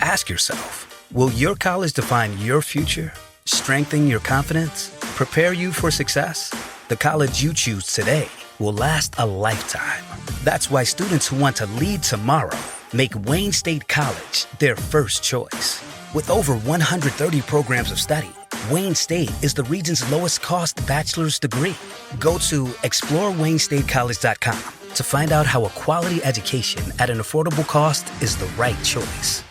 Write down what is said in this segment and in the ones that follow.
Ask yourself, will your college define your future, strengthen your confidence, prepare you for success? The college you choose today will last a lifetime. That's why students who want to lead tomorrow make Wayne State College their first choice. With over 130 programs of study, Wayne State is the region's lowest cost bachelor's degree. Go to explorewayneStateCollege.com to find out how a quality education at an affordable cost is the right choice.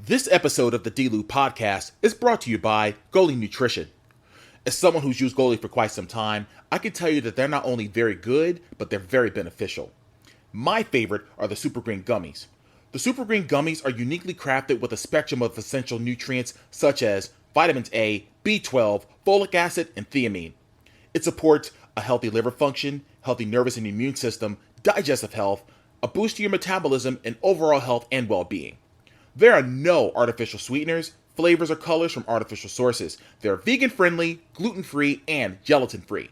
This episode of the D-Lou podcast is brought to you by Goalie Nutrition. As someone who's used Goalie for quite some time, I can tell you that they're not only very good, but they're very beneficial. My favorite are the Super Green Gummies. The Super Green Gummies are uniquely crafted with a spectrum of essential nutrients such as vitamins A, B12, folic acid, and thiamine. It supports a healthy liver function, healthy nervous and immune system, digestive health, a boost to your metabolism, and overall health and well-being. There are no artificial sweeteners, flavors, or colors from artificial sources. They're vegan-friendly, gluten-free, and gelatin-free.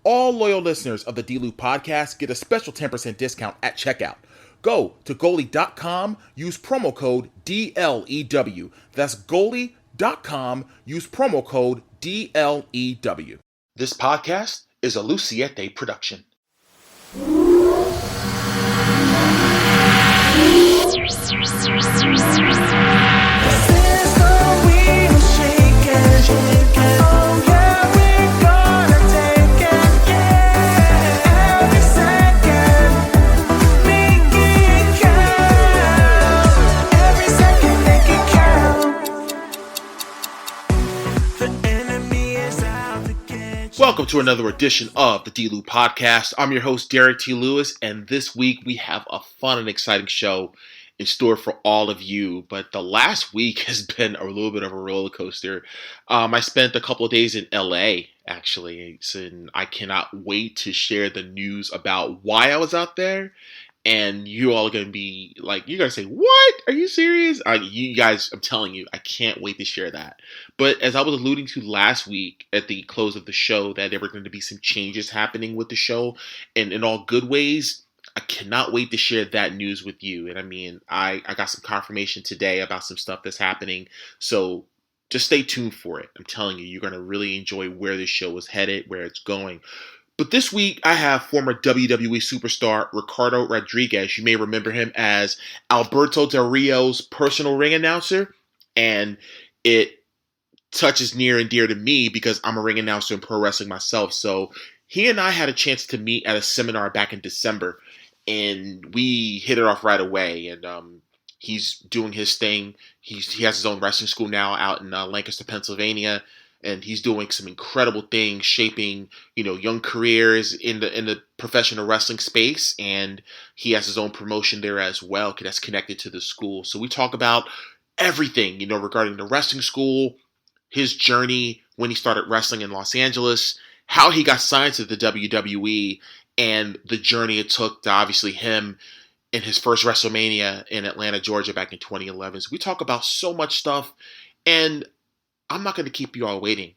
All loyal listeners of the D-Lou podcast get a special 10% discount at checkout. Go to goalie.com, use promo code DLEW. That's goalie.com, use promo code DLEW. This podcast is a Siete production. Welcome to another edition of the D-Lou podcast. I'm your host, Derrick T. Lewis, and this week we have a fun and exciting show in store for all of you. But the last week has been a little bit of a roller coaster. I spent a couple of days in LA, actually, and I cannot wait to share the news about why I was out there. And you all are going to be like, you're going to say, what? Are you serious? You guys, I'm telling you, I can't wait to share that. But as I was alluding to last week at the close of the show, that there were going to be some changes happening with the show, and in all good ways, I cannot wait to share that news with you. And I mean, I got some confirmation today about some stuff that's happening. So just stay tuned for it. I'm telling you, you're going to really enjoy where this show is headed, where it's going. But this week, I have former WWE superstar Ricardo Rodriguez. You may remember him as Alberto Del Rio's personal ring announcer. And it touches near and dear to me because I'm a ring announcer in pro wrestling myself. So he and I had a chance to meet at a seminar back in December. And we hit it off right away. And he's doing his thing. He has his own wrestling school now out in Lancaster, Pennsylvania. And he's doing some incredible things, shaping, young careers in the professional wrestling space. And he has his own promotion there as well, that's connected to the school. So we talk about everything, regarding the wrestling school, his journey when he started wrestling in Los Angeles, how he got signed to the WWE, and the journey it took to obviously him in his first WrestleMania in Atlanta, Georgia back in 2011. So we talk about so much stuff. And I'm not going to keep you all waiting.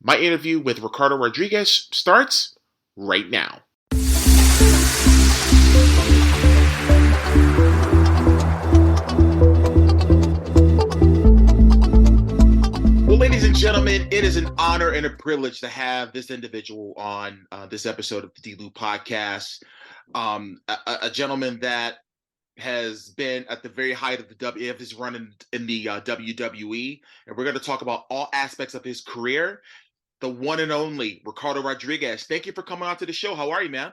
My interview with Ricardo Rodriguez starts right now. Well, ladies and gentlemen, it is an honor and a privilege to have this individual on this episode of the D-Lou podcast. A gentleman that has been at the very height of his run in the WWE, and we're going to talk about all aspects of his career. The one and only Ricardo Rodriguez. Thank you for coming on to the show. How are you, man?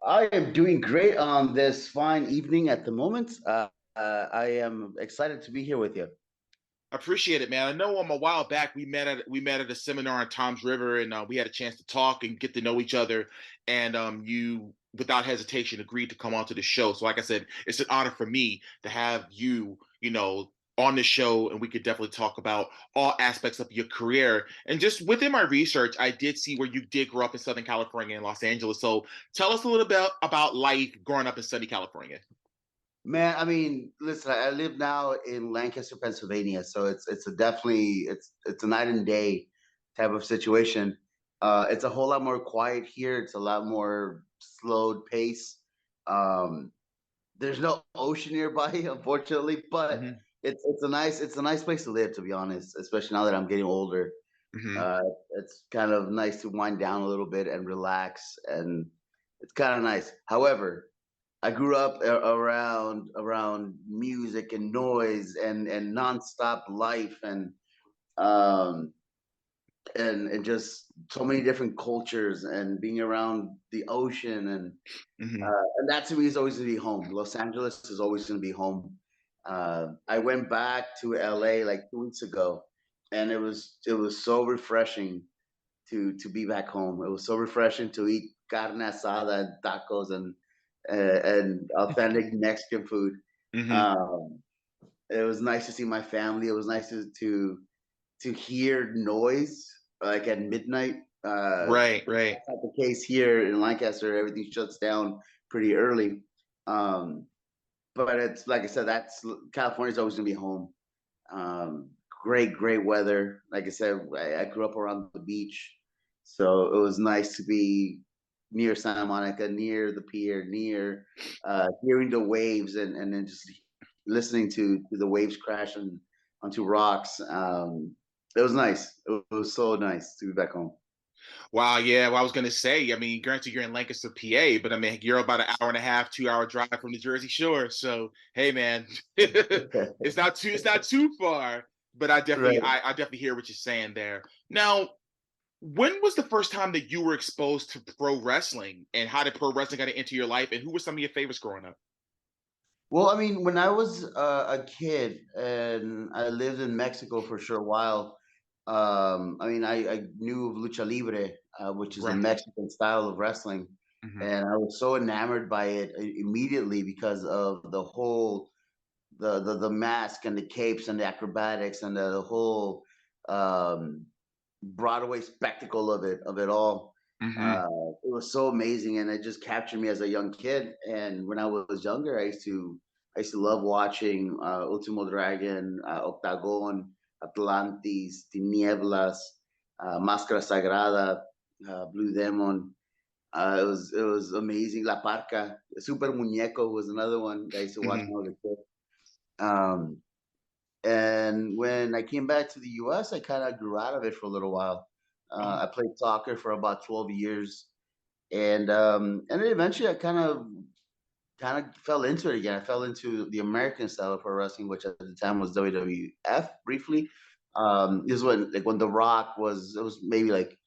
I am doing great on this fine evening at the moment. I am excited to be here with you. Appreciate it, man. I know a while back we met at a seminar in Toms River, and we had a chance to talk and get to know each other. And you, without hesitation, agreed to come onto the show. So, like I said, it's an honor for me to have you, on the show, and we could definitely talk about all aspects of your career. And just within my research, I did see where you did grow up in Southern California and Los Angeles. So, tell us a little bit about life growing up in sunny California. Man, I mean, listen, I live now in Lancaster, Pennsylvania, so it's definitely a night and day type of situation. It's a whole lot more quiet here. It's a lot more slowed pace. There's no ocean nearby, unfortunately, but it's a nice place to live, to be honest, especially now that I'm getting older. Hmm. Uh, it's kind of nice to wind down a little bit and relax, and it's kind of nice. However, I grew up around music and noise and nonstop life um and just so many different cultures and being around the ocean Hmm. and that to me is always going to be home. Los Angeles is always going to be home. I went back to LA like 2 weeks ago, and it was so refreshing to be back home. It was so refreshing to eat carne asada and tacos and authentic Mexican food. Hmm. Um, it was nice to see my family. It was nice to hear noise like at midnight. Right, right. That's not the case here in Lancaster. Everything shuts down pretty early. Um, but it's like I said, that's California's always gonna be home. Um, great weather. Like I said, I grew up around the beach, so it was nice to be near Santa Monica, near the pier, near hearing the waves and then just listening to the waves crash onto rocks. It was nice. It was so nice to be back home. Wow, yeah. Well, I was gonna say, I mean, granted you're in Lancaster, PA, but I mean you're about an hour and a half, 2 hour drive from the Jersey Shore. So hey man, it's not too far, but I definitely Right. I, I definitely hear what you're saying there. Now, when was the first time that you were exposed to pro wrestling and how did pro wrestling kind of enter your life and who were some of your favorites growing up? Well, I mean, when I was a kid and I lived in Mexico for a short while, I mean, I knew of lucha libre, which is a Right. Mexican style of wrestling, Hmm. and I was so enamored by it immediately because of the whole the mask and the capes and the acrobatics and the whole um, Broadway spectacle of it all. Hmm. It was so amazing, and it just captured me as a young kid. And when I was younger, I used to love watching Ultimo Dragon, Octagon, Atlantis, Tinieblas, Máscara Sagrada, Blue Demon. It was amazing. La Parca, Super Muñeco was another one that I used to watch Hmm. when I was a kid. Um, and when I came back to the US, I kind of grew out of it for a little while. Oh. I played soccer for about 12 years, and then eventually I kind of fell into it again. I fell into the American style of pro wrestling, which at the time was WWF briefly. This is when The Rock was, it was maybe like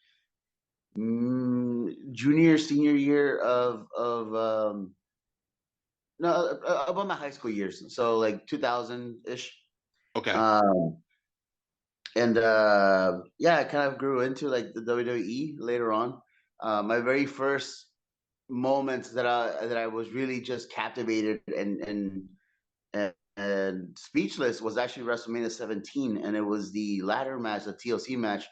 junior senior year of no about my high school years, so like 2000 ish. Okay. Um, and yeah, I kind of grew into like the WWE later on. My very first moments that I was really just captivated and speechless was actually WrestleMania 17, and it was the ladder match, the TLC match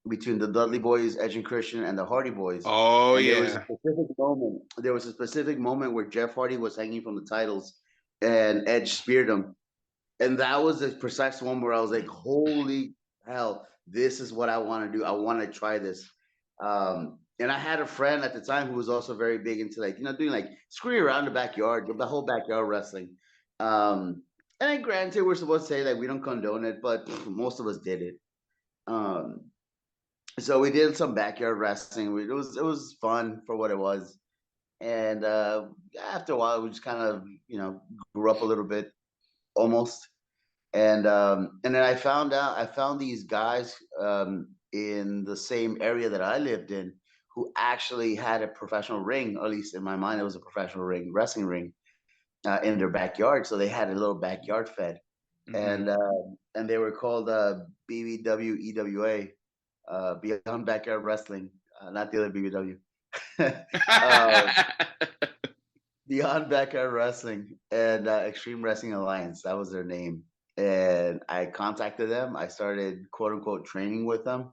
between the Dudley Boys, Edge and Christian, and the Hardy Boys. Oh And there was a yeah. specific moment. There was a specific moment where Jeff Hardy was hanging from the titles, and Edge speared him, and that was the precise one where I was like, "Holy hell, this is what I want to do. I want to try this." And I had a friend at the time who was also very big into like doing like screwing around the backyard, the whole backyard wrestling. Um, and then granted, we're supposed to say like we don't condone it, but most of us did it. Um, so we did some backyard wrestling. It was fun for what it was, and after a while, we just kind of grew up a little bit almost. And then I found these guys in the same area that I lived in who actually had a professional ring, or at least in my mind, it was a professional ring, wrestling ring, in their backyard. So they had a little backyard fed, Hmm. and they were called BBWEWA, Beyond Backyard Wrestling, not the other BBW. uh, Beyond Backyard Wrestling and Extreme Wrestling Alliance. That was their name. And I contacted them. I started quote unquote training with them.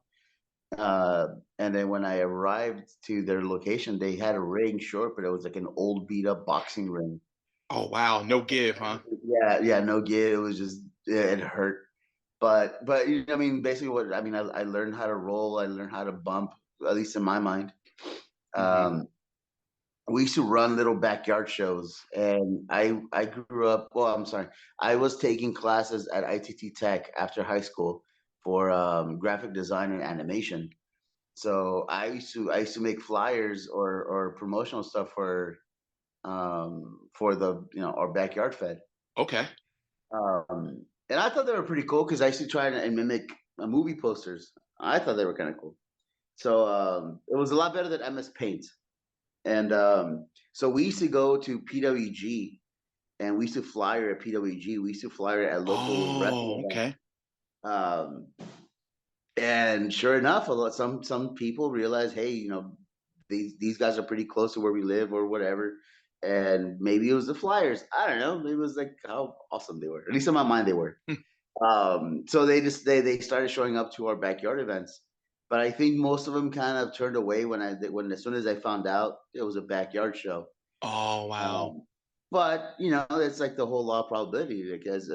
Uh, and then when I arrived to their location, they had a ring short, but it was like an old beat up boxing ring. Oh wow, no give, huh? Yeah, yeah, no give. It was just it hurt. But I mean, basically, what I mean, I learned how to roll. I learned how to bump, at least in my mind. Hmm. Um, we used to run little backyard shows, and I grew up. Well, I'm sorry, I was taking classes at ITT Tech after high school for graphic design and animation. So I used to make flyers or promotional stuff for the our backyard fed. Okay. And I thought they were pretty cool because I used to try and mimic movie posters. I thought they were kind of cool. So it was a lot better than MS Paint. And so we used to go to PWG, and we used to flyer at PWG. We used to flyer at local Oh, wrestling events. okay. Um, and sure enough, some people realize, hey, these guys are pretty close to where we live or whatever. And maybe it was the flyers. I don't know. Maybe it was like how awesome they were. At least in my mind, they were. So they started showing up to our backyard events. But I think most of them kind of turned away when as soon as I found out it was a backyard show. Oh, wow. But it's like the whole law of probability. Like as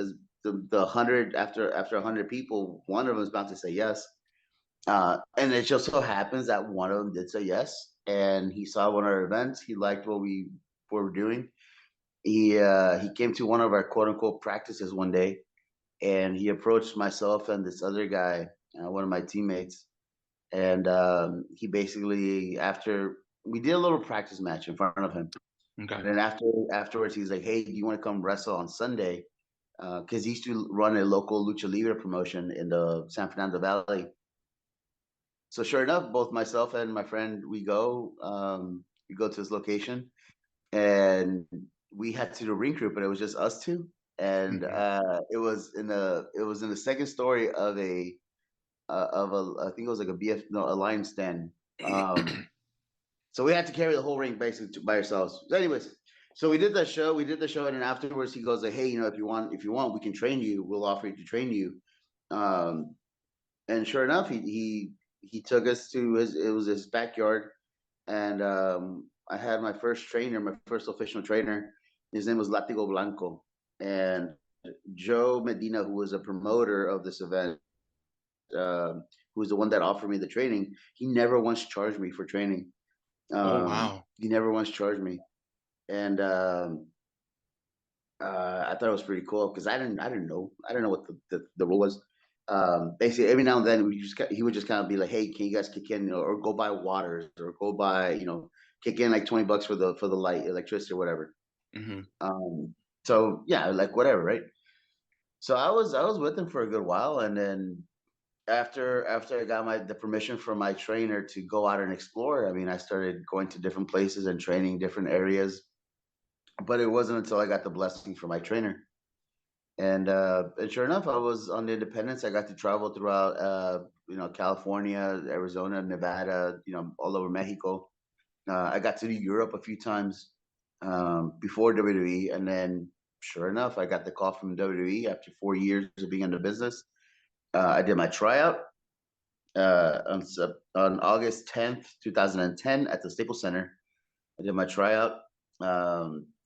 the 100 after 100 people, one of them is bound to say yes. And it just so happens that one of them did say yes, and he saw one of our events. He liked what we were doing. He came to one of our quote unquote practices one day, and he approached myself and this other guy, one of my teammates, and he basically, after we did a little practice match in front of him, Okay. and then afterwards he's like, "Hey, do you want to come wrestle on Sunday?" Because he used to run a local lucha libre promotion in the San Fernando Valley. So sure enough, both myself and my friend, we go to his location, and we had to do a ring crew, but it was just us two, and Mhm. it was in the second story of I think it was like a lion stand. So we had to carry the whole ring basically by ourselves. So anyways, so we did the show, and then afterwards he goes like, "Hey, if you want, we can train you. We'll offer to train you." Um, and sure enough, he took us to his backyard, and I had my first trainer, my first official trainer. His name was Latigo Blanco, and Joe Medina, who was a promoter of this event, who was the one that offered me the training. He never once charged me for training. Oh, wow. He never once charged me, and I thought it was pretty cool because I didn't know what the rule was. Basically, every now and then he would just kind of be like, "Hey, can you guys kick in, or go buy waters, or go buy, kick in like $20 for the light, electricity, or whatever." Mhm. So yeah, like whatever, right? So I was with him for a good while, and then after I got the permission from my trainer to go out and explore, I mean, I started going to different places and training different areas. But it wasn't until I got the blessing from my trainer. And sure enough, I was on the independence. I got to travel throughout, California, Arizona, Nevada, all over Mexico. I got to do Europe a few times before WWE, and then sure enough, I got the call from WWE after 4 years of being in the business. I did my tryout on August 10th, 2010, at the Staples Center. I did my tryout.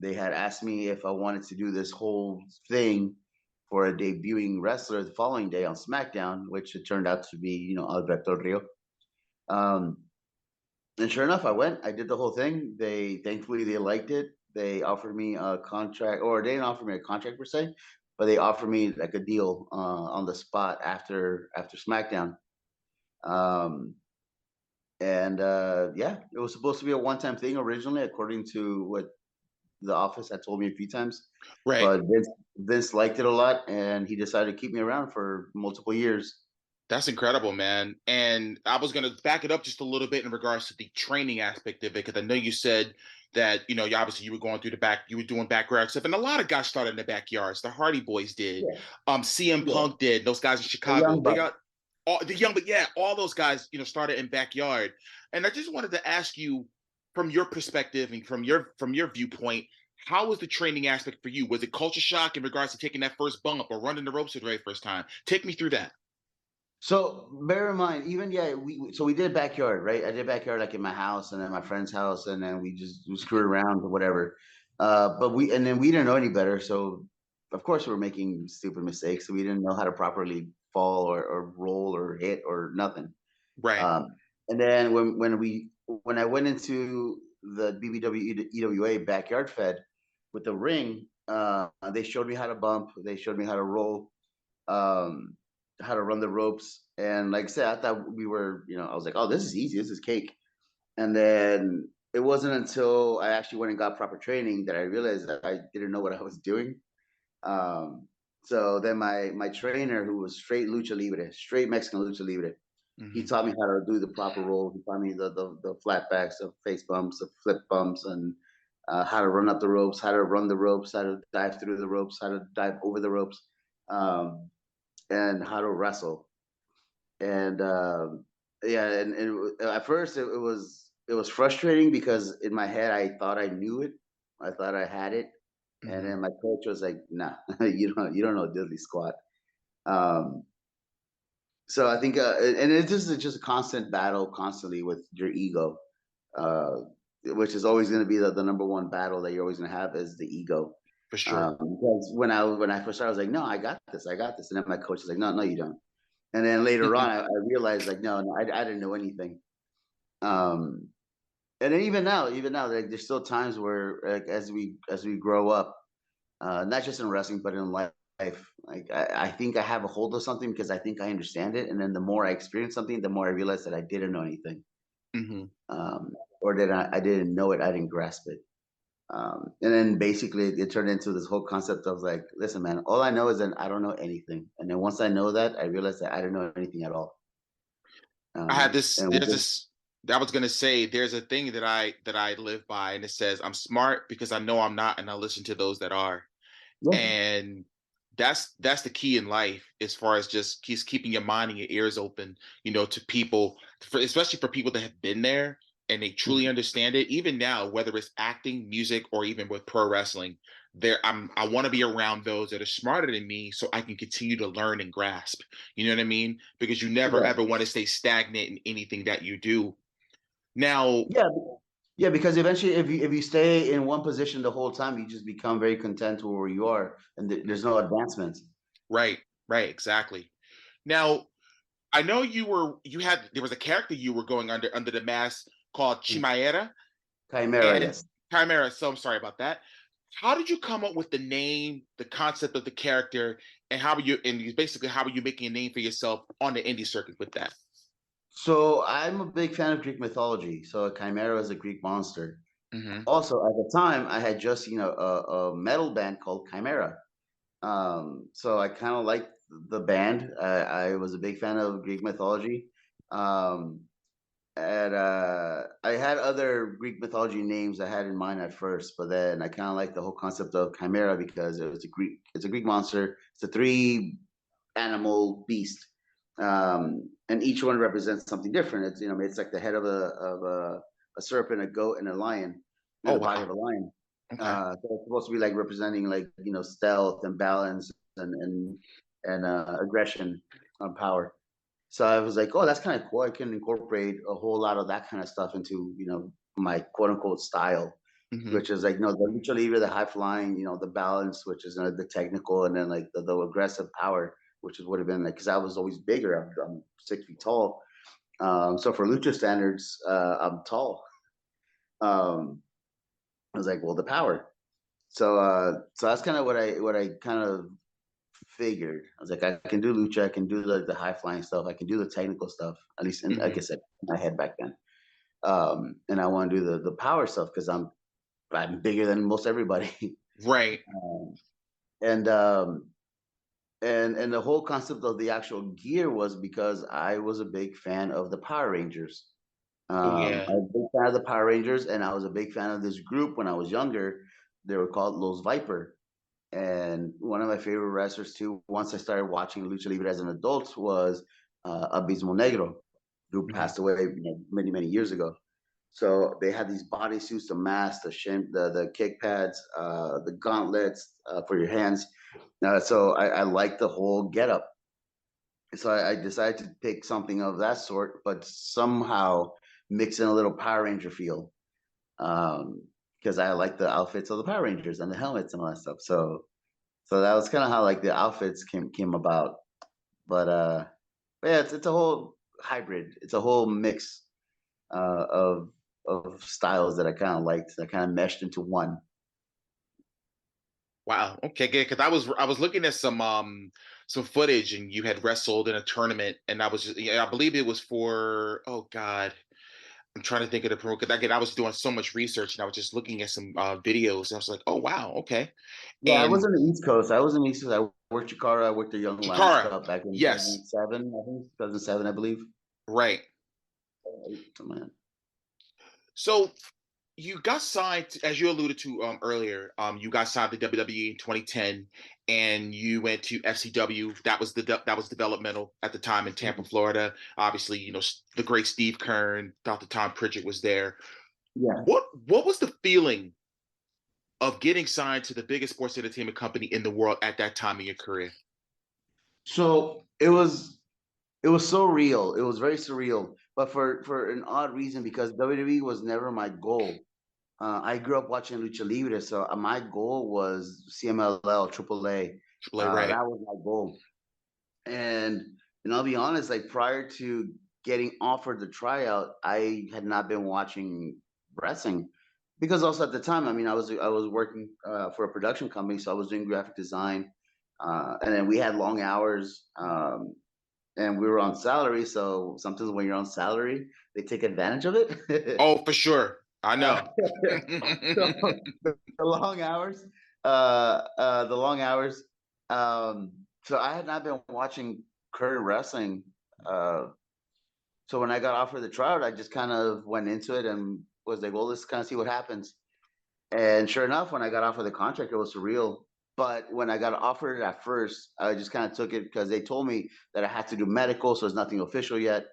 They had asked me if I wanted to do this whole thing for a debuting wrestler the following day on SmackDown, which it turned out to be, Alberto Rio. Um, and sure enough, I went. I did the whole thing. Thankfully they liked it. They offered me a contract, or they didn't offer me a contract per se, but they offered me like a deal on the spot after SmackDown. Um, and yeah, it was supposed to be a one-time thing originally, according to what the office had told me a few times. Right. But Vince liked it a lot, and he decided to keep me around for multiple years. That's incredible, man. And I was going to back it up just a little bit in regards to the training aspect of it, because I know you said that, you were going through you were doing backyard stuff. And a lot of guys started in the backyards. The Hardy Boys did. Yeah, CM yeah. Punk did. Those guys in The Chicago. young They buck. got all the young, but yeah, all those guys, started in backyard. And I just wanted to ask you, from your perspective and from your viewpoint, how was the training aspect for you? Was it culture shock in regards to taking that first bump or running the ropes for the very first time? Take me through that. So bear in mind, even yeah, we did backyard, right? I did backyard like in my house and at my friend's house, and then we screwed around or whatever. But we didn't know any better, so of course we were making stupid mistakes. So we didn't know how to properly fall or roll or hit or nothing. Right. Um, and then when I went into the BBW EWA backyard fed with the ring, they showed me how to bump. They showed me how to roll, um, how to run the ropes. And like I said, I thought we were, I was like, oh, this is easy. This is cake. And then it wasn't until I actually went and got proper training that I realized that I didn't know what I was doing. Um, so then my trainer, who was straight lucha libre, straight Mexican lucha libre, he Mm-hmm. taught me how to do the proper roll. He taught me the flat backs, the face bumps, the flip bumps, and how to run up the ropes, how to run the ropes, how to dive through the ropes, how to dive over the ropes, um, and how to wrestle. And yeah, and at first it was frustrating because in my head I thought I knew it, I thought I had it, and Mm-hmm. then my coach was like, "Nah, you don't know diddly squat." Um, so I think, and it's just a constant battle, constantly with your ego, uh, which is always going to be the number one battle that you're always going to have is the ego. For sure. Because when I first started, I was like, "No, I got this," and then my coach was like, "No, no, you don't." And then later on, I realized like, no, no, I didn't know anything. Um, and then even now, like, there's still times where, like, as we grow up, not just in wrestling but in life, like I think I have a hold of something because I think I understand it, and then the more I experience something, the more I realize that I didn't know anything, Mm-hmm. um, or that I didn't know it, I didn't grasp it. And then basically it turned into this whole concept of like, listen, man, all I know is that I don't know anything, and then once I know that, I realized that I didn't know anything at all. I had this. And There's this. I was gonna say there's a thing that I live by, and it says I'm smart because I know I'm not, and I listen to those that are. yeah, And that's the key in life, as far as just keeping your mind and your ears open, to people, especially for people that have been there and they truly understand it. Even now, whether it's acting, music, or even with pro wrestling, I want to be around those that are smarter than me so I can continue to learn and grasp. You know what I mean? Because you never yeah, ever want to stay stagnant in anything that you do. Now, yeah, yeah. Because eventually, if you stay in one position the whole time, you just become very content where you are, and there's no advancement. right, right, exactly. Now, I know there was a character you were going under the mask called Chimaera Chimera, and yes. Chimera. So I'm sorry about that. How did you come up with the name, the concept of the character, and basically how are you making a name for yourself on the indie circuit with that? So I'm a big fan of Greek mythology. So a chimera is a Greek monster. Mm-hmm. Also, at the time, I had just seen a metal band called Chimera. So I kind of liked the band. I was a big fan of Greek mythology. Um, and I had other Greek mythology names I had in mind at first, but then I kind of like the whole concept of chimera because it's a Greek monster. It's a three animal beast, and each one represents something different. It's like the head of a serpent, a goat, and a lion, Oh and the body wow. of a lion. Okay. So it's supposed to be like representing like stealth and balance and aggression on power. So I was like, oh, that's kind of cool. I can incorporate a whole lot of that kind of stuff into, my quote unquote style, Mm-hmm. which is like, the lucha libre, the high flying, the balance, which is the technical, and then like the aggressive power, which is would have been like, because I was always bigger. I'm 6 feet tall. So for lucha standards, I'm tall. Um, I was like, well, the power. So that's kind of what I kind of figured. I was like, I can do lucha, I can do the high flying stuff, I can do the technical stuff, at least in, like Mm-hmm. I said, in my head back then. And I want to do the power stuff because I'm bigger than most everybody. Right. um, and um, and the whole concept of the actual gear was because I was a big fan of the Power Rangers. Oh yeah. I was a big fan of the Power Rangers, and I was a big fan of this group when I was younger. They were called Los Viper. And one of my favorite wrestlers too, once I started watching Lucha Libre as an adult, was Abismo Negro, who Mm-hmm. passed away many, many years ago. So they had these bodysuits, the mask, the kick pads, the gauntlets for your hands. So I like the whole getup. So I decided to pick something of that sort, but somehow mix in a little Power Ranger feel, because I like the outfits of the Power Rangers and the helmets and all that stuff. So that was kind of how like the outfits came about. But yeah, it's a whole hybrid. It's a whole mix of styles that I kind of liked, that kind of meshed into one. Wow. Okay, good. Because I was looking at some footage, and you had wrestled in a tournament, and I was just, yeah, I believe it was for, oh God, I'm trying to think of the promo, because again I was doing so much research, and I was just looking at some videos, and I was like, oh wow, okay. Yeah, I was And on the East Coast. I was in the East Coast. I worked Chikara. I worked the Young Lions Chikara, Cup back in yes, 2007. I think 2007, I believe. right. Man. So you got signed, as you alluded to earlier. You got signed to WWE in 2010, and you went to FCW. That was developmental at the time in Tampa, Florida. Obviously, the great Steve Kern, Dr. Tom Pritchett was there. Yeah. What was the feeling of getting signed to the biggest sports entertainment company in the world at that time in your career? So it was so real. It was very surreal, but for an odd reason, because WWE was never my goal. I grew up watching Lucha Libre, so my goal was CMLL, AAA. AAA, right? That was my goal. And I'll be honest, like prior to getting offered the tryout, I had not been watching wrestling, because also at the time, I mean, I was working for a production company, so I was doing graphic design, and then we had long hours, and we were on salary. So sometimes when you're on salary, they take advantage of it. Oh, for sure. I uh, know. so the long hours, the long hours. So I had not been watching current wrestling. Uh, so when I got offered the tryout, I just kind of went into it and was like, well, let's kind of see what happens. And sure enough, when I got offered the contract, it was surreal. But when I got offered it at first, I just kind of took it because they told me that I had to do medical, so it's nothing official yet.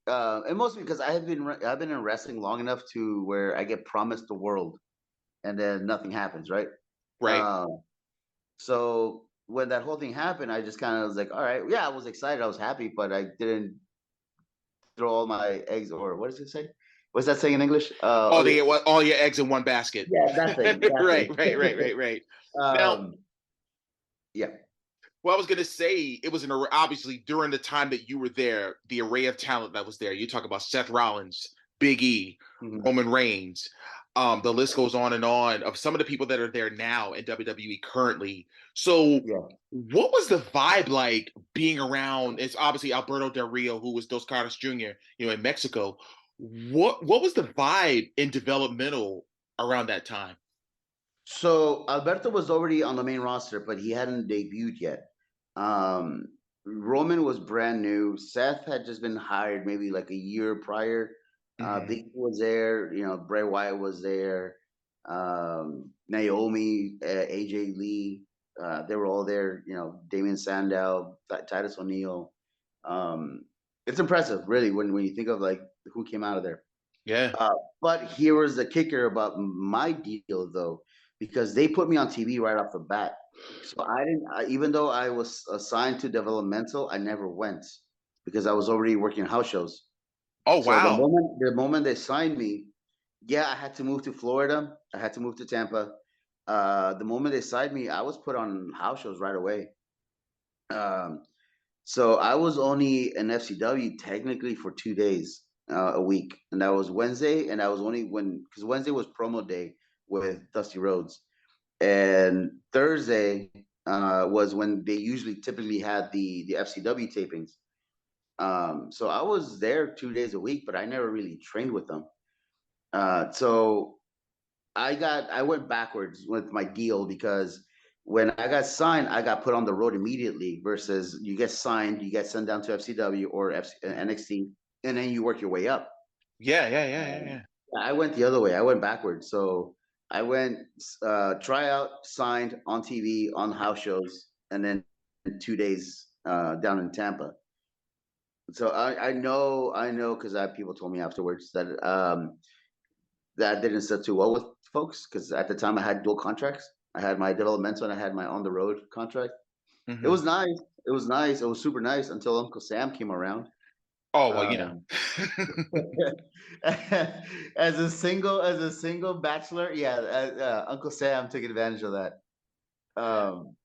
And mostly because I've been in wrestling long enough to where I get promised the world, and then nothing happens, right? Right. Uh, so when that whole thing happened, I just kind of was like, all right, yeah, I was excited, I was happy, but I didn't throw all my eggs, or what does it say? What's that saying in English? All your eggs in one basket. Yeah, that thing, that Right, right, right, thing. right, right. Now, um, yeah. well, I was gonna say, it was obviously during the time that you were there, the array of talent that was there. You talk about Seth Rollins, Big E, Mhm. Roman Reigns. The list goes on and on of some of the people that are there now in WWE currently. So, Yeah. what was the vibe like being around? It's obviously Alberto Del Rio, who was Dos Caras Jr., in Mexico. What was the vibe in developmental around that time? So Alberto was already on the main roster, but he hadn't debuted yet. Um, Roman was brand new. Seth had just been hired maybe like a year prior. Hmm. Big E was there. Bray Wyatt was there. Naomi, AJ Lee, they were all there. Damian Sandow, Titus O'Neil. Um, it's impressive, really, when you think of like who came out of there. Yeah. Uh, but here was the kicker about my deal, though, because they put me on TV right off the bat. So I didn't, even though I was assigned to developmental, I never went because I was already working house shows. Oh So the wow. moment they signed me, yeah, I had to move to Florida. I had to move to Tampa. The moment they signed me, I was put on house shows right away. Um, so I was only in FCW technically for 2 days a week, and that was Wednesday, and that was only because Wednesday was promo day with Dusty Rhodes, and Thursday was when they typically had the FCW tapings. So I was there 2 days a week, but I never really trained with them. So I went backwards with my deal because when I got signed, I got put on the road immediately. Versus you get signed, you get sent down to FCW or NXT, and then you work your way up. Yeah, yeah, yeah, yeah, Um, yeah. I went the other way. I went backwards. So I went tryout, signed on TV on house shows, and then 2 days down in Tampa. So I know because people told me afterwards that didn't sit too well with folks because at the time I had dual contracts. I had my developmental and I had my on the road contract. It Hmm. was nice. It was nice. It was super nice until Uncle Sam came around. Oh well, Um, as a single bachelor, yeah, Uncle Sam took advantage of that. Um,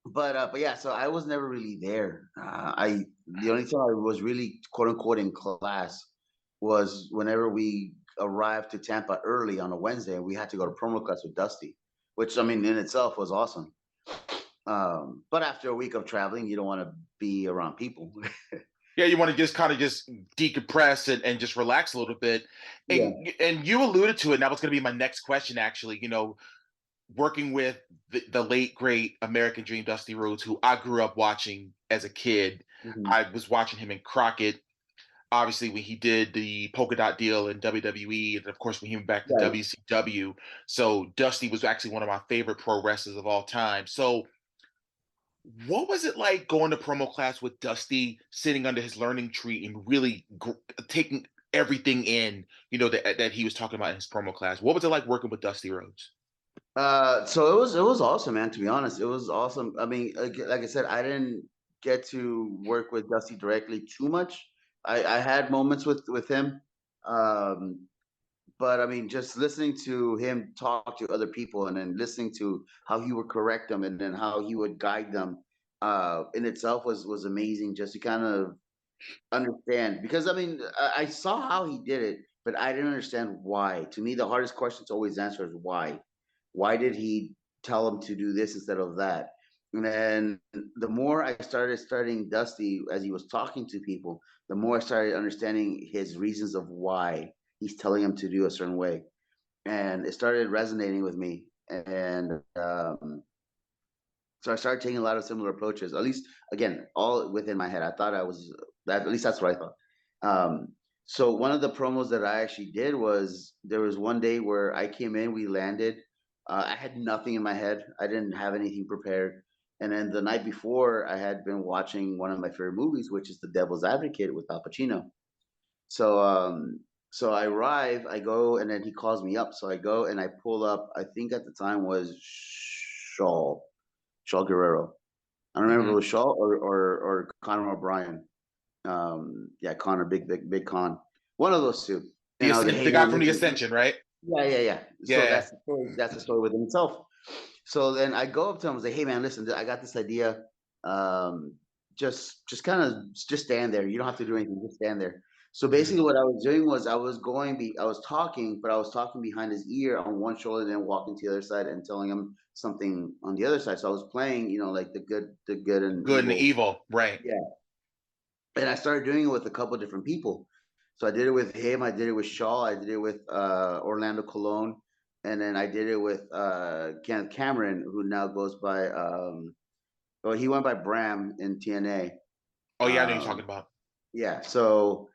but yeah, so I was never really there. The only time I was really quote unquote in class was whenever we arrived to Tampa early on a Wednesday, and we had to go to promo class with Dusty, which I mean in itself was awesome. But after a week of traveling, you don't want to be around people. Yeah, you want to just kind of just decompress and just relax a little bit. And you alluded to it, and that was going to be my next question, actually. Working with the late, great American Dream Dusty Rhodes, who I grew up watching as a kid. Mm-hmm. I was watching him in Crockett, obviously, when he did the polka dot deal in WWE, and of course, when he went back to WCW. So Dusty was actually one of my favorite pro wrestlers of all time. So what was it like going to promo class with Dusty, sitting under his learning tree and really taking everything in, that he was talking about in his promo class? What was it like working with Dusty Rhodes? So it was awesome, man. To be honest, it was awesome. I mean, like I said, I didn't get to work with Dusty directly too much. I had moments with him, but I mean, just listening to him talk to other people, and then listening to how he would correct them, and then how he would guide them, in itself was amazing. Just to kind of understand, because I mean, I saw how he did it, but I didn't understand why. To me, the hardest question to always answer is why. Why did he tell him to do this instead of that? And then the more I started studying Dusty as he was talking to people, the more I started understanding his reasons of why he's telling him to do a certain way, and it started resonating with me. And so I started taking a lot of similar approaches. At least, again, all within my head. I thought I was that. At least that's what I thought. So one of the promos that I actually did was, there was one day where I came in, we landed. I had nothing in my head. I didn't have anything prepared. And then the night before, I had been watching one of my favorite movies, which is The Devil's Advocate with Al Pacino. So so I arrive, I go, and then he calls me up. So I go and I pull up. I think at the time was Shaw Guerrero. I don't remember if it was Shaw or Conor O'Brien. Yeah, Connor, big Con. One of those two. And I was like, hey, The guy man, from the listen. Ascension, right? Yeah. So Yeah. that's the story. That's the story within itself. So then I go up to him and say, hey, man, listen, I got this idea. Just kind of just stand there. You don't have to do anything. Just stand there. So basically, what I was doing was I was talking, but I was talking behind his ear on one shoulder, and then walking to the other side and telling him something on the other side. So I was playing, like the good and Good and evil. evil, right? Yeah. And I started doing it with a couple of different people. So I did it with him. I did it with Shaw. I did it with Orlando Colon, and then I did it with Kenneth Cameron, who now goes by. Well, he went by Bram in TNA. Oh yeah, I know you're talking about. Yeah. So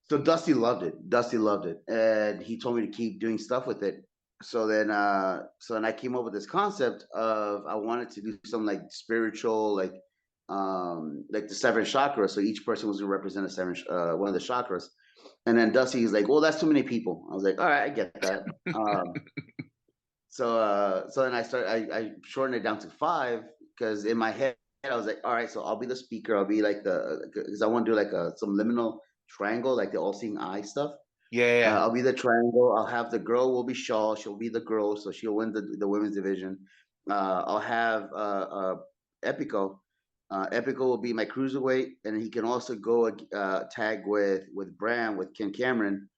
Dusty loved it. Dusty loved it, and he told me to keep doing stuff with it. So then I came up with this concept of, I wanted to do something like spiritual, like the seven chakras. So each person was going to represent one of the chakras. And then Dusty is like, well, that's too many people. I was like, all right, I get that. So then I shortened it down to 5, because in my head I was like, all right, so I'll be the speaker. I'll be like because I want to do like some liminal triangle, like the all-seeing eye stuff. Yeah. I'll be the triangle. I'll have the girl will be Shaw. She'll be the girl, so she'll win the women's division. I'll have Epico. Epico will be my cruiserweight, and he can also go tag with Bram, with Ken Cameron,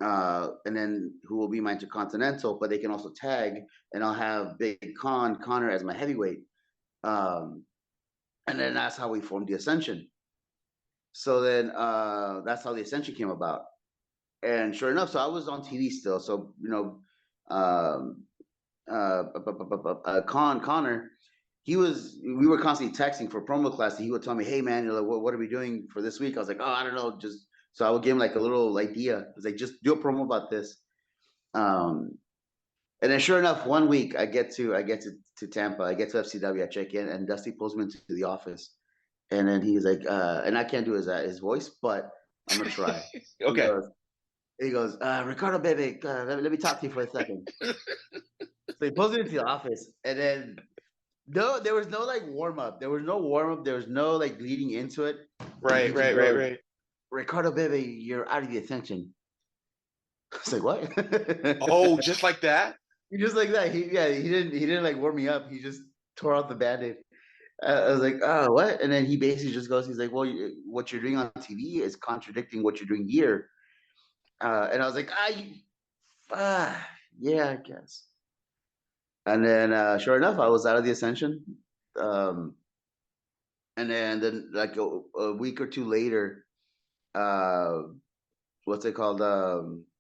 and then who will be my intercontinental. But they can also tag, and I'll have Big Connor as my heavyweight. And then that's how we formed the Ascension. So then that's how the Ascension came about. And sure enough, so I was on TV still. So Connor, we were constantly texting for promo class, and he would tell me, hey man, what are we doing for this week? I was like, oh, I don't know, just so I would give him like a little idea. I was like, just do a promo about this. And then sure enough, one week I get to Tampa, I get to FCW, I check in, and Dusty pulls me into the office, and then he's like, and I can't do his voice, but I'm gonna try. Okay. He goes, Ricardo, baby, let me talk to you for a second. So he pulls me into the office, and then there was no like warm up. There was no warm up. There was no like leading into it. Right. Ricardo, baby, you're out of the Ascension. I was like, what? Oh, just like that? Just like that. He didn't like warm me up. He just tore out the Band-Aid. I was like, oh, what? And then he basically just goes, he's like, well, what you're doing on TV is contradicting what you're doing here. And I was like, yeah, I guess. And then, sure enough, I was out of the Ascension. Um, and then like a week or two later, uh, what's it called?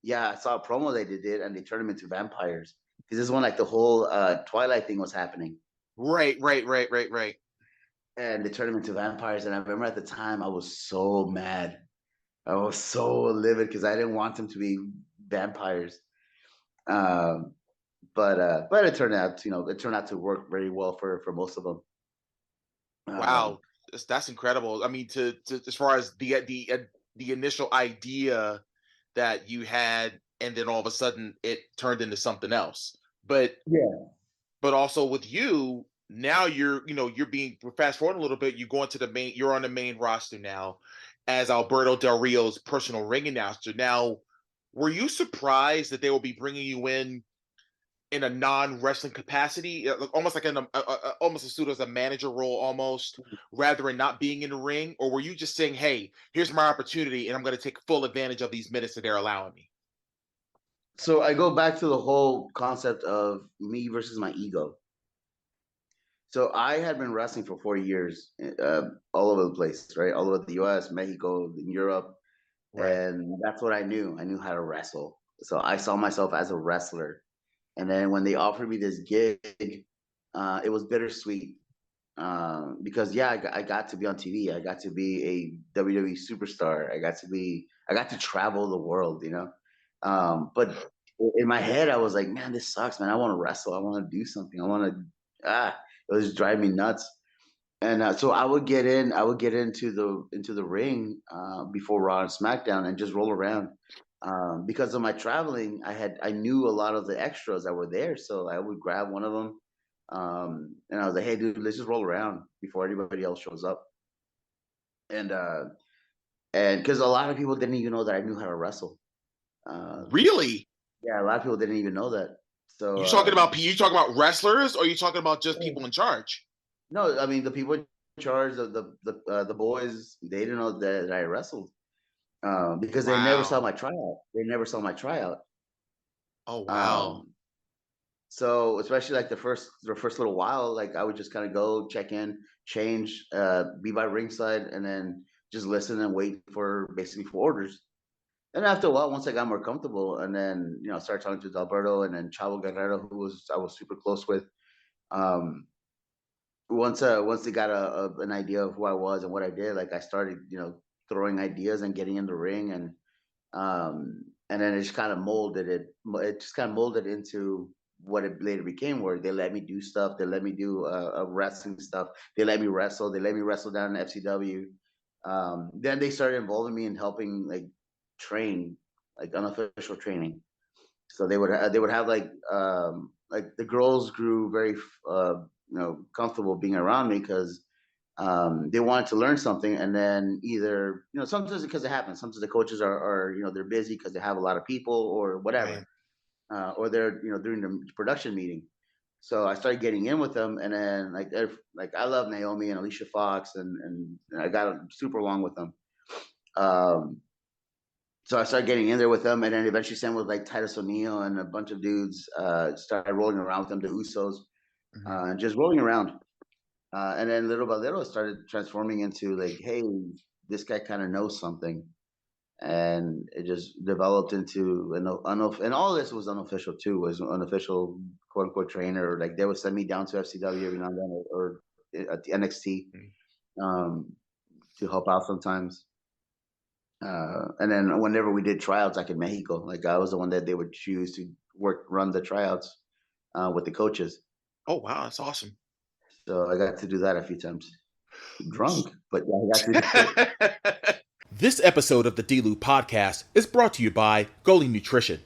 Yeah, I saw a promo they did, and they turned them into vampires. Because this is when like the whole Twilight thing was happening. Right. And they turned them into vampires. And I remember at the time, I was so mad. I was so livid because I didn't want them to be vampires. Um, but it turned out, it turned out to work very well for most of them. Wow, that's incredible. I mean, to as far as the initial idea that you had, and then all of a sudden it turned into something else. But Yeah. but also with you now, you're being fast forward a little bit. You go into you're on the main roster now as Alberto Del Rio's personal ring announcer. Now, were you surprised that they will be bringing you in a non-wrestling capacity, almost like almost as soon as a manager role, almost, rather than not being in the ring? Or were you just saying, hey, here's my opportunity and I'm going to take full advantage of these minutes that they're allowing me? So I go back to the whole concept of me versus my ego. So I had been wrestling for 4 years, all over the place, right? All over the U.S., Mexico, Europe, Right. and that's what I knew. I knew how to wrestle. So I saw myself as a wrestler. And then when they offered me this gig, it was bittersweet, because yeah, I got to be on TV. I got to be a WWE superstar. I got to travel the world, but in my head, I was like, man, this sucks, man. I want to wrestle. I want to do something. It was driving me nuts. And so I would get into the ring before Raw and SmackDown and just roll around. Because of my traveling, I knew a lot of the extras that were there, so I would grab one of them, and I was like, "Hey, dude, let's just roll around before anybody else shows up." And because a lot of people didn't even know that I knew how to wrestle. Uh, Really? yeah, a lot of people didn't even know that. So You talking about wrestlers, or are you talking about just people in charge? no, I mean the people in charge of the boys, they didn't know that I wrestled, because they never saw Wow. my tryout. They never saw my tryout. Oh, wow. Um, so especially like the first little while, like I would just kind of go check in, change, be by ringside, and then just listen and wait for basically for orders. And after a while, once I got more comfortable, and then started talking to Alberto and then Chavo Guerrero, I was super close with. Um, once they got an idea of who I was and what I did, like I started throwing ideas and getting in the ring, and then it just kind of molded it. It just kind of molded into what it later became, where they let me do stuff. They let me do wrestling stuff. They let me wrestle. They let me wrestle down in FCW. Then they started involving me in helping like train, like unofficial training. So they would have like the girls grew very comfortable being around me because they wanted to learn something, and then either sometimes because it happens, sometimes the coaches are they're busy because they have a lot of people or whatever, Right. or they're during the production meeting. So I started getting in with them, and then like I love Naomi and Alicia Fox, and I got super along with them. Um, so I started getting in there with them, and then eventually same with like Titus O'Neil and a bunch of dudes. Started rolling around with them, the Usos, Mhm. and just rolling around. And then little by little, it started transforming into like, hey, this guy kind of knows something, and it just developed into and all this was unofficial too. Was unofficial quote unquote trainer. Like they would send me down to FCW every now and then, or at the NXT, Mhm. um, to help out sometimes. And then whenever we did tryouts, like in Mexico, like I was the one that they would choose to run the tryouts with the coaches. Oh, wow. That's awesome. So I got to do that a few times. Drunk, but yeah, I got to do it. This episode of the D-Lou podcast is brought to you by Goalie Nutrition.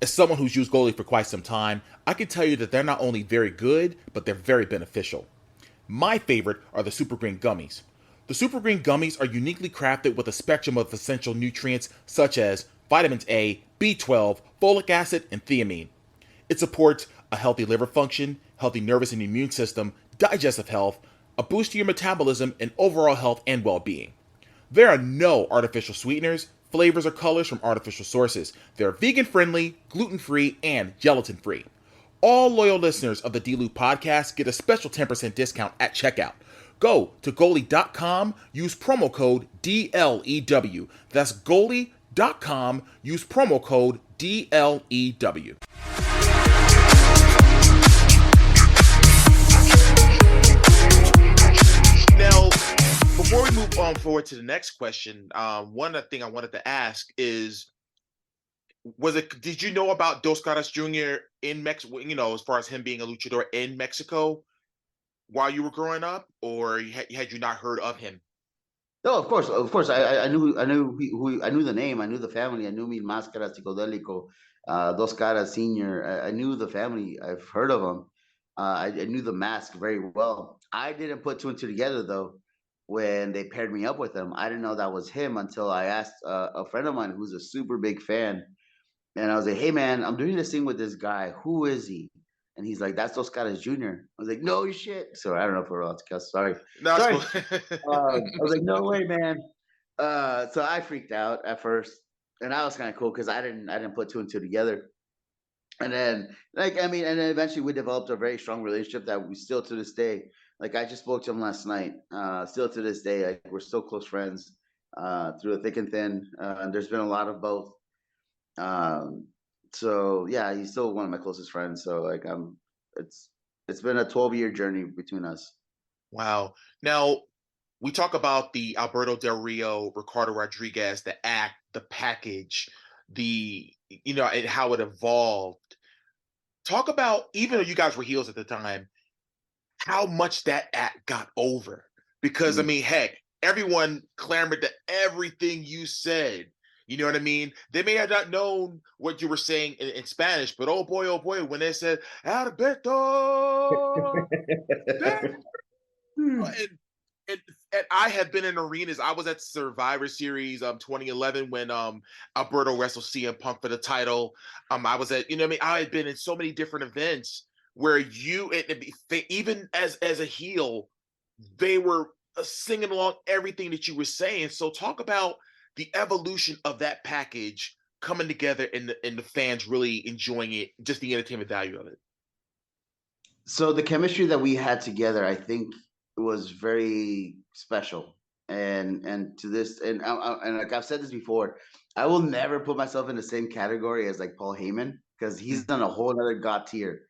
As someone who's used Goalie for quite some time, I can tell you that they're not only very good, but they're very beneficial. My favorite are the Super Green Gummies. The Super Green Gummies are uniquely crafted with a spectrum of essential nutrients such as vitamins A, B12, folic acid, and thiamine. It supports a healthy liver function, healthy nervous and immune system, digestive health, a boost to your metabolism, and overall health and well-being. There are no artificial sweeteners, flavors or colors from artificial sources. They're vegan friendly, gluten free, and gelatin free. All loyal listeners of the D-Loop podcast get a special 10% discount at checkout. Go to goalie.com, use promo code DLEW. That's goalie.com, use promo code DLEW. Now, before we move on forward to the next question, one thing I wanted to ask is, did you know about Dos Caras Jr. in Mexico, as far as him being a luchador in Mexico while you were growing up, or had you not heard of him? No, of course. I knew I knew the name, I knew the family, I knew Mil Máscaras, Psicodélico, Dos Caras Senior. I knew the family. I've heard of them. I knew the mask very well. I didn't put two and two together though. When they paired me up with him, I didn't know that was him until I asked a friend of mine who's a super big fan, and I was like, "Hey man, I'm doing this thing with this guy. Who is he?" And he's like, "That's Dos Caras Jr." I was like, "No shit." So I don't know if we're allowed to cuss. Sorry. No, it's Sorry. cool. I was like, "No way, man." So I freaked out at first, and I was kind of cool because I didn't put two and two together. And then, and then eventually we developed a very strong relationship that we still to this day. Like I just spoke to him last night. Still to this day, like we're still close friends through a thick and thin. And there's been a lot of both. Um, so yeah, he's still one of my closest friends. So like it's been a 12-year journey between us. Wow. Now, we talk about the Alberto Del Rio, Ricardo Rodriguez, the act, the package, and how it evolved. Talk about, even though you guys were heels at the time, how much that act got over. Because, I Mm. mean, heck, everyone clamored to everything you said. You know what I mean? They may have not known what you were saying in Spanish, but oh boy, when they said, Alberto, and, and and I have been in arenas. I was at Survivor Series 2011 when Alberto wrestled CM Punk for the title. I was at, I had been in so many different events where even as a heel, they were singing along everything that you were saying. So talk about the evolution of that package coming together and the fans really enjoying it, just the entertainment value of it. So the chemistry that we had together, I think, was very special. And to this, and like I've said this before, I will never put myself in the same category as like Paul Heyman because he's on a whole other god tier.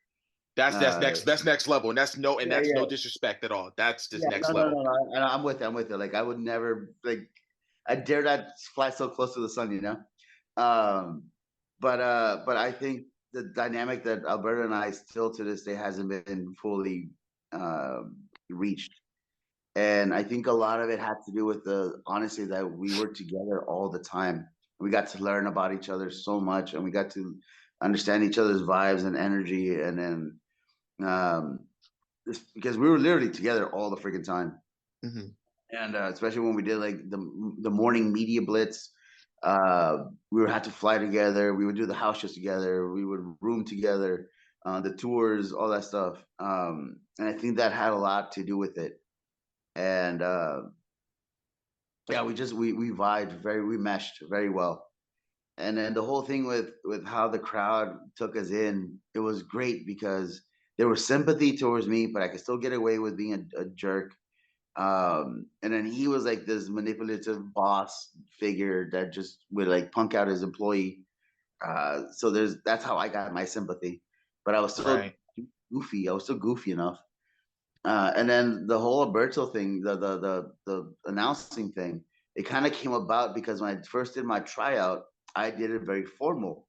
That's next level, and that's Yeah, no disrespect at all. That's just yeah, next no. level. And I'm with it. I'm with it. Like I would never like I dare not fly so close to the sun, you know. Um, but I think the dynamic that Alberta and I still to this day hasn't been fully reached. And I think a lot of it had to do with the honestly that we were together all the time. We got to learn about each other so much, and we got to understand each other's vibes and energy, and then um, because we were literally together all the freaking time. Mm-hmm. And especially when we did like the morning media blitz, we would have to fly together. We would do the house shows together. We would room together, the tours, all that stuff. And I think that had a lot to do with it. And yeah, we vibed we meshed very well. And then the whole thing with how the crowd took us in, it was great because there was sympathy towards me, but I could still get away with being a jerk. And then he was like this manipulative boss figure that just would like punk out his employee. So that's how I got my sympathy, but I was still Right. goofy. I was still goofy enough. And then the whole Alberto thing, the announcing thing, it kind of came about because when I first did my tryout, I did it very formal,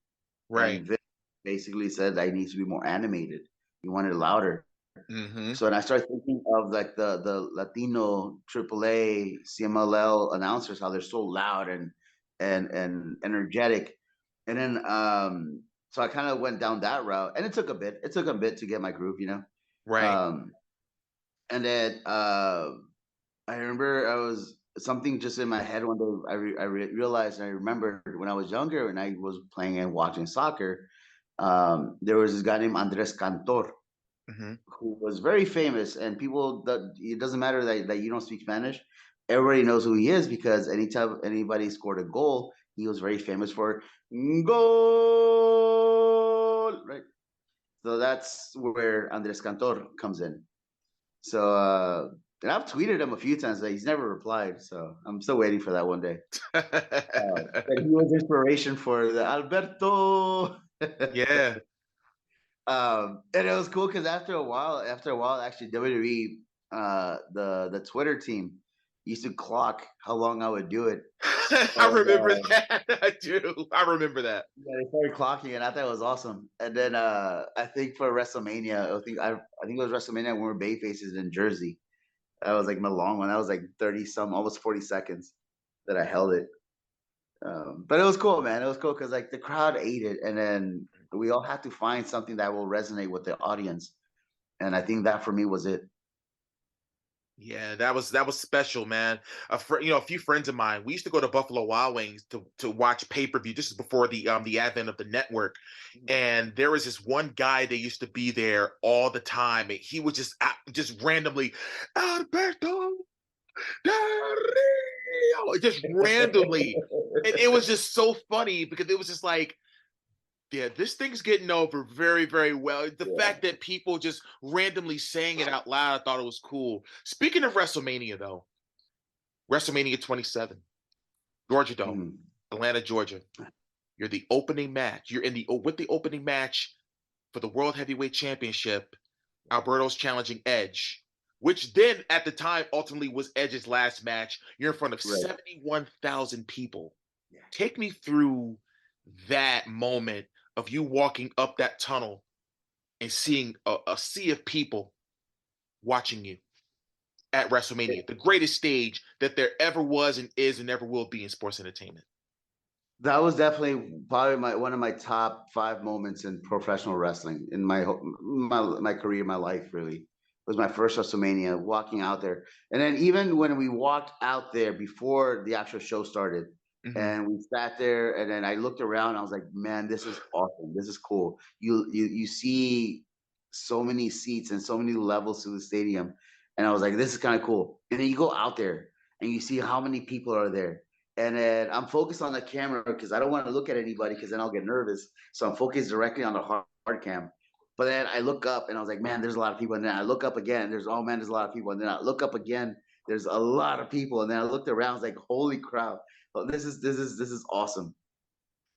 Right. and Vic basically said I need to be more animated. He wanted it louder. Mm-hmm. So then I started thinking of like the Latino AAA CMLL announcers, how they're so loud and energetic. And then so I kind of went down that route, and it took a bit. It took a bit to get my groove, you know. Right. Um, and then I remember I was something just in my head one day. Realized and I remembered when I was younger and I was playing and watching soccer. There was this guy named Andres Cantor Mm-hmm. who was very famous, and people that it doesn't matter that you don't speak Spanish, everybody knows who he is because anytime anybody scored a goal, he was very famous for goal, right? So that's where Andres Cantor comes in. So and I've tweeted him a few times, but he's never replied. So I'm still waiting for that one day. But he was inspiration for the Alberto. Yeah. And it was cool because after a while, actually WWE, the Twitter team used to clock how long I would do it. I remember that. I do. I remember that. Yeah, they started clocking, and I thought it was awesome. And then I think for WrestleMania, I think it was WrestleMania when we were Bay Faces in Jersey. That was like my long one. That was like 30 some, almost 40 seconds that I held it. But it was cool, man. It was cool because like the crowd ate it, and then we all had to find something that will resonate with the audience. And I think that for me was it. Yeah, that was special, man. A few friends of mine, we used to go to Buffalo Wild Wings to watch pay-per-view. This is before the advent of the network. And there was this one guy that used to be there all the time, and he would just randomly, Alberto Del Rio, just randomly. And it was just so funny because it was just like, yeah, this thing's getting over very, very well. The fact that people just randomly saying it out loud, I thought it was cool. Speaking of WrestleMania, though, WrestleMania 27, Georgia Dome, Atlanta, Georgia. You're the opening match. You're in the with the opening match for the World Heavyweight Championship. Alberto's challenging Edge, which then at the time ultimately was Edge's last match. You're in front of 71,000 people. Yeah. Take me through that moment of you walking up that tunnel and seeing a sea of people watching you at WrestleMania, the greatest stage that there ever was and is and ever will be in sports entertainment. That was definitely probably one of my top 5 moments in professional wrestling in my career, my life. Really, it was my first WrestleMania. Walking out there, and then even when we walked out there before the actual show started, and we sat there, and then I looked around, I was like, "Man, this is awesome. This is cool." You see so many seats and so many levels to the stadium, and I was like, "This is kind of cool." And then you go out there and you see how many people are there. And then I'm focused on the camera because I don't want to look at anybody because then I'll get nervous. So I'm focused directly on the hard cam. But then I look up and I was like, man, there's a lot of people. And then I look up again. There's a lot of people. And then I look up again. There's a lot of people. And then I looked around. I was like, holy crap! Well, this is awesome.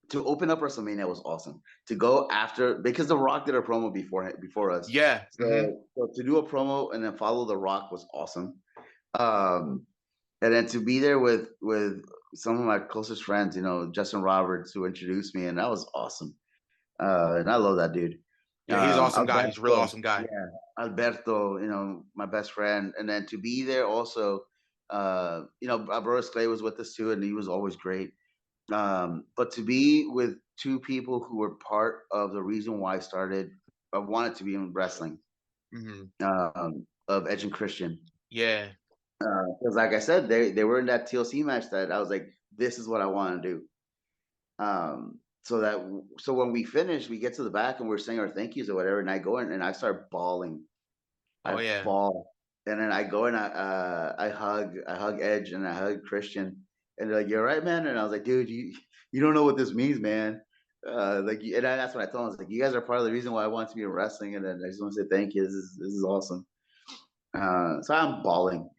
To open up WrestleMania was awesome. To go after because The Rock did a promo before us. Yeah. So to do a promo and then follow The Rock was awesome. And then to be there with some of my closest friends, Justin Roberts, who introduced me, and that was awesome. And I love that dude. Yeah, he's an awesome guy. He's a real awesome guy. Yeah, Alberto, my best friend. And then to be there also, Brothers Clay was with us too, and he was always great. But to be with 2 people who were part of the reason why I wanted to be in wrestling, of Edge and Christian. Yeah. Because like I said, they were in that TLC match that I was like, this is what I want to do. So when we finish, we get to the back and we're saying our thank yous or whatever, and I go in and I start bawling. I bawl, and then I go and I hug Edge and I hug Christian, and they're like, "You're right, man." And I was like, "Dude, you don't know what this means, man." That's what I told them. I was like, "You guys are part of the reason why I want to be in wrestling," and then I just want to say thank you. This is awesome. So I'm bawling.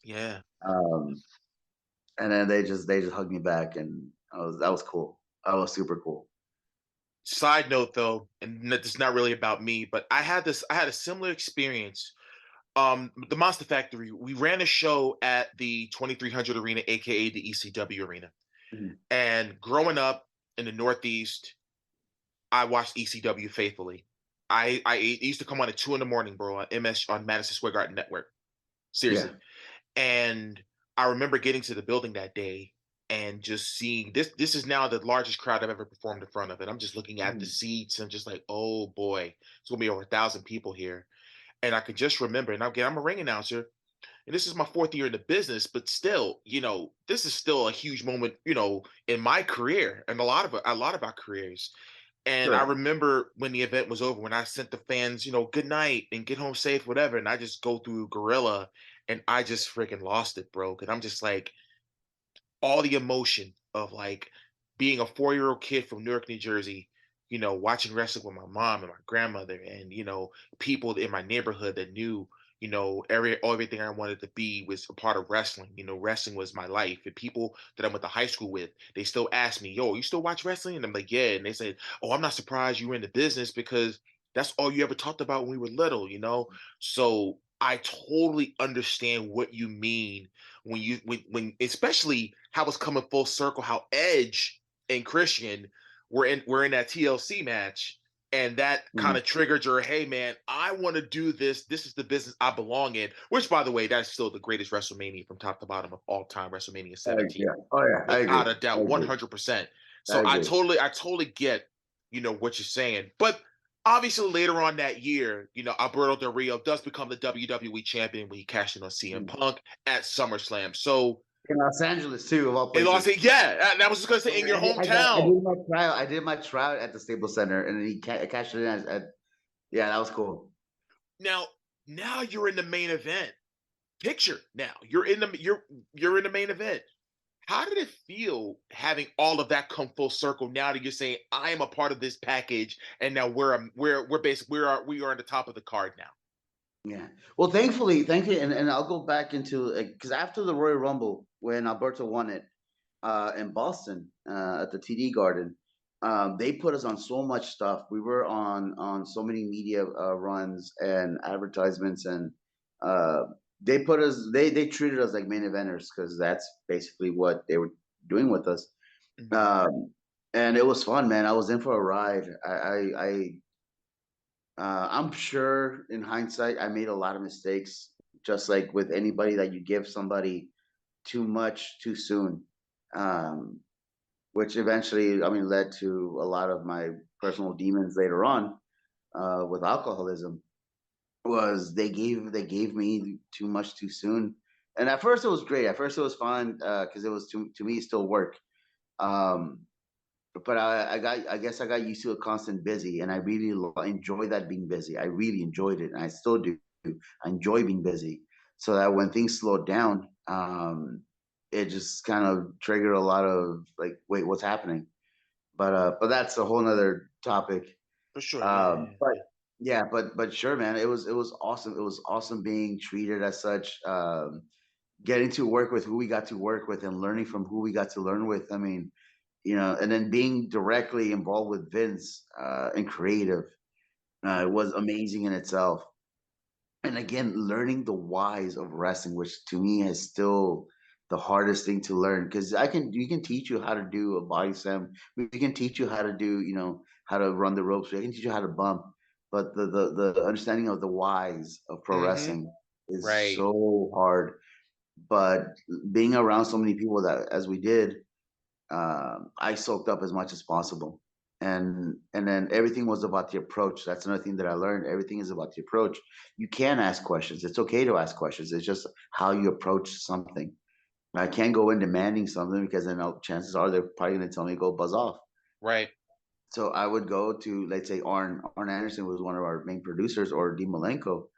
Yeah. And then they just hugged me back, and that was cool. That was super cool. Side note, though, and it's not really about me, but I had a similar experience. The Monster Factory, we ran a show at the 2300 Arena, aka the ECW Arena. And growing up in the Northeast, I watched ECW faithfully. It used to come on at 2 a.m, bro, on Madison Square Garden Network. Seriously. Yeah. And I remember getting to the building that day and just seeing this. This is now the largest crowd I've ever performed in front of. And I'm just looking at the seats and just like, oh boy, it's gonna be over 1,000 people here. And I could just remember, and I'm a ring announcer, and this is my 4th year in the business, but still, this is still a huge moment, in my career and a lot of our careers. And I remember when the event was over, when I sent the fans, good night and get home safe, whatever. And I just go through Gorilla and I just freaking lost it, bro. Cause I'm just like all the emotion of like being a 4-year-old kid from Newark, New Jersey, watching wrestling with my mom and my grandmother, and people in my neighborhood that knew, everything I wanted to be was a part of wrestling. Wrestling was my life. And people that I went to high school with, they still ask me, "Yo, you still watch wrestling?" And I'm like, "Yeah." And they said, "Oh, I'm not surprised you were in the business because that's all you ever talked about when we were little." So I totally understand what you mean when especially how it's coming full circle, how Edge and Christian were in that TLC match, and that kind of triggered your, hey man, I want to do this. This is the business I belong in. Which, by the way, that's still the greatest WrestleMania from top to bottom of all time, WrestleMania 17. Yeah. Oh yeah, I agree. Without a doubt, 100%. I So I agree. totally get, what you're saying. But obviously later on that year, Alberto Del Rio does become the WWE champion when he cashed in on CM Punk at SummerSlam. So In Los Angeles too, of all in Los places. Angeles, yeah, and I was just gonna say in your I hometown. did my trial. I did my trial at the Staples Center, and then cashed it in yeah, that was cool. Now you're in the main event. Picture now you're in the main event. How did it feel having all of that come full circle? Now that you're saying I am a part of this package, and now we're basically we are on the top of the card now. Yeah. Well, thankfully, and I'll go back into because after the Royal Rumble, when Alberto won it in Boston at the TD Garden, they put us on so much stuff. We were on so many media runs and advertisements, and they treated us like main eventers because that's basically what they were doing with us. And it was fun, man. I was in for a ride. I'm sure in hindsight, I made a lot of mistakes, just like with anybody that you give somebody too much too soon, um, which eventually, I mean, led to a lot of my personal demons later on with alcoholism. Was they gave me too much too soon, and at first it was great. At first it was fun because it was to me still work. Um, but I guess I got used to a constant busy, and I really enjoy that being busy. I really enjoyed it, and I still do. I enjoy being busy, so that when things slowed down, it just kind of triggered a lot of like, wait, what's happening? But that's a whole nother topic. For sure, But yeah, but sure, man, it was awesome. It was awesome being treated as such. Getting to work with who we got to work with and learning from who we got to learn with. I mean, and then being directly involved with Vince and creative was amazing in itself. And again, learning the whys of wrestling, which to me is still the hardest thing to learn because we can teach you how to do a body slam, we can teach you how to do, how to run the ropes, we can teach you how to bump, but the understanding of the whys of pro wrestling is right. so hard. But being around so many people that as we did, I soaked up as much as possible. And then everything was about the approach. That's another thing that I learned. Everything is about the approach. You can ask questions. It's okay to ask questions. It's just how you approach something. I can't go in demanding something because then chances are they're probably going to tell me to go buzz off. Right. So I would go to, let's say, Arn Anderson was one of our main producers, or Dean Malenko,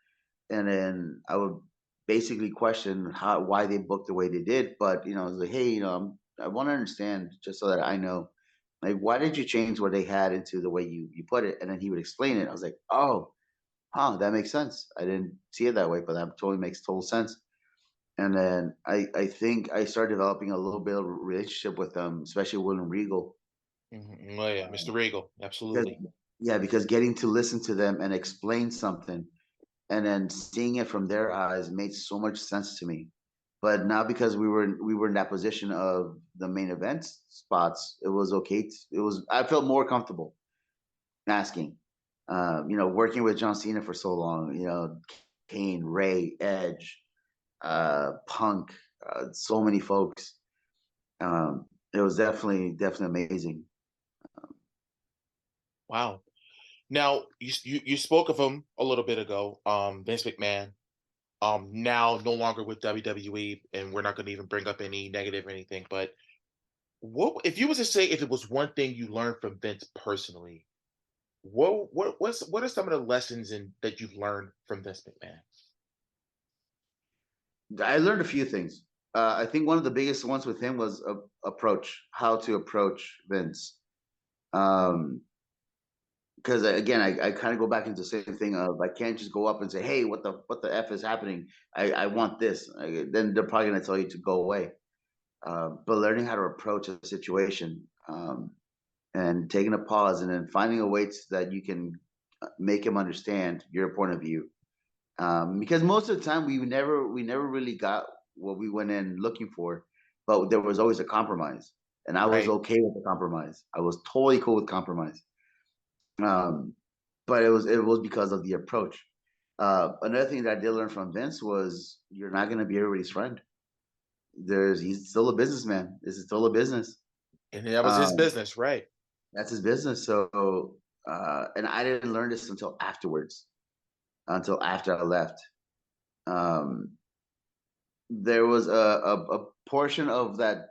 and then I would basically question why they booked the way they did. But I was like, hey, I want to understand just so that I know, like, why did you change what they had into the way you put it? And then he would explain it. I was like, oh, that makes sense. I didn't see it that way, but that totally makes total sense. And then I think I started developing a little bit of a relationship with them, especially William Regal. Oh yeah, Mr. Regal, Because, absolutely. yeah, because getting to listen to them and explain something and then seeing it from their eyes made so much sense to me. But now because we were in that position of the main event spots, it was okay. I felt more comfortable asking. Working with John Cena for so long, Kane, Ray, Edge, Punk, so many folks. It was definitely amazing. Wow. Now you spoke of him a little bit ago, Vince McMahon. Now no longer with WWE, and we're not going to even bring up any negative or anything. But what if you was to say if it was one thing you learned from Vince personally? What are some of the lessons that you've learned from Vince McMahon? I learned a few things. I think one of the biggest ones with him was how to approach Vince. Because again, I kind of go back into the same thing of I can't just go up and say, "Hey, what the f is happening? I want this." Then they're probably going to tell you to go away. But learning how to approach a situation, and taking a pause and then finding a way that you can make him understand your point of view. Because most of the time we never really got what we went in looking for, but there was always a compromise, and I was Right. okay with the compromise. I was totally cool with compromise. Um, but it was because of the approach. Another thing that I did learn from Vince was you're not going to be everybody's friend. He's still a businessman. This is still a business. And that was his Um, business, right? that's his business. So, and I didn't learn this until after I left. Um, there was a portion of that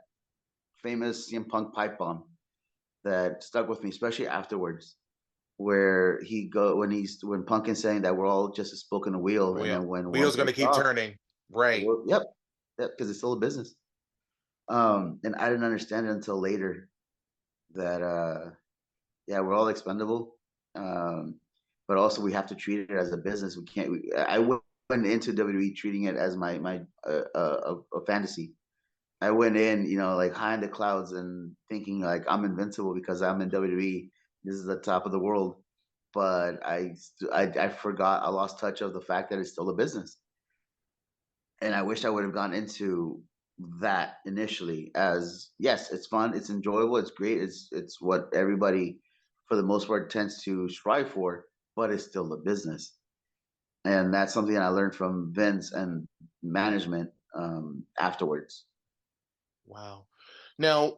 famous CM Punk pipe bomb that stuck with me, especially afterwards, where when Punk is saying that we're all just a spoke in a wheel, and then when one Wheels going to breaks keep off, turning. Right. yep, because it's still a business. And I didn't understand it until later that yeah, we're all expendable, um, but also we have to treat it as a business. We can't. I went into WWE treating it as my a fantasy. I went in, like high in the clouds and thinking like I'm invincible because I'm in WWE. This is the top of the world. But I forgot. I lost touch of the fact that it's still a business, and I wish I would have gone into that initially. As yes, it's fun, it's enjoyable, it's great, it's what everybody, for the most part, tends to strive for. But it's still a business, and that's something I learned from Vince and management afterwards. Wow. Now,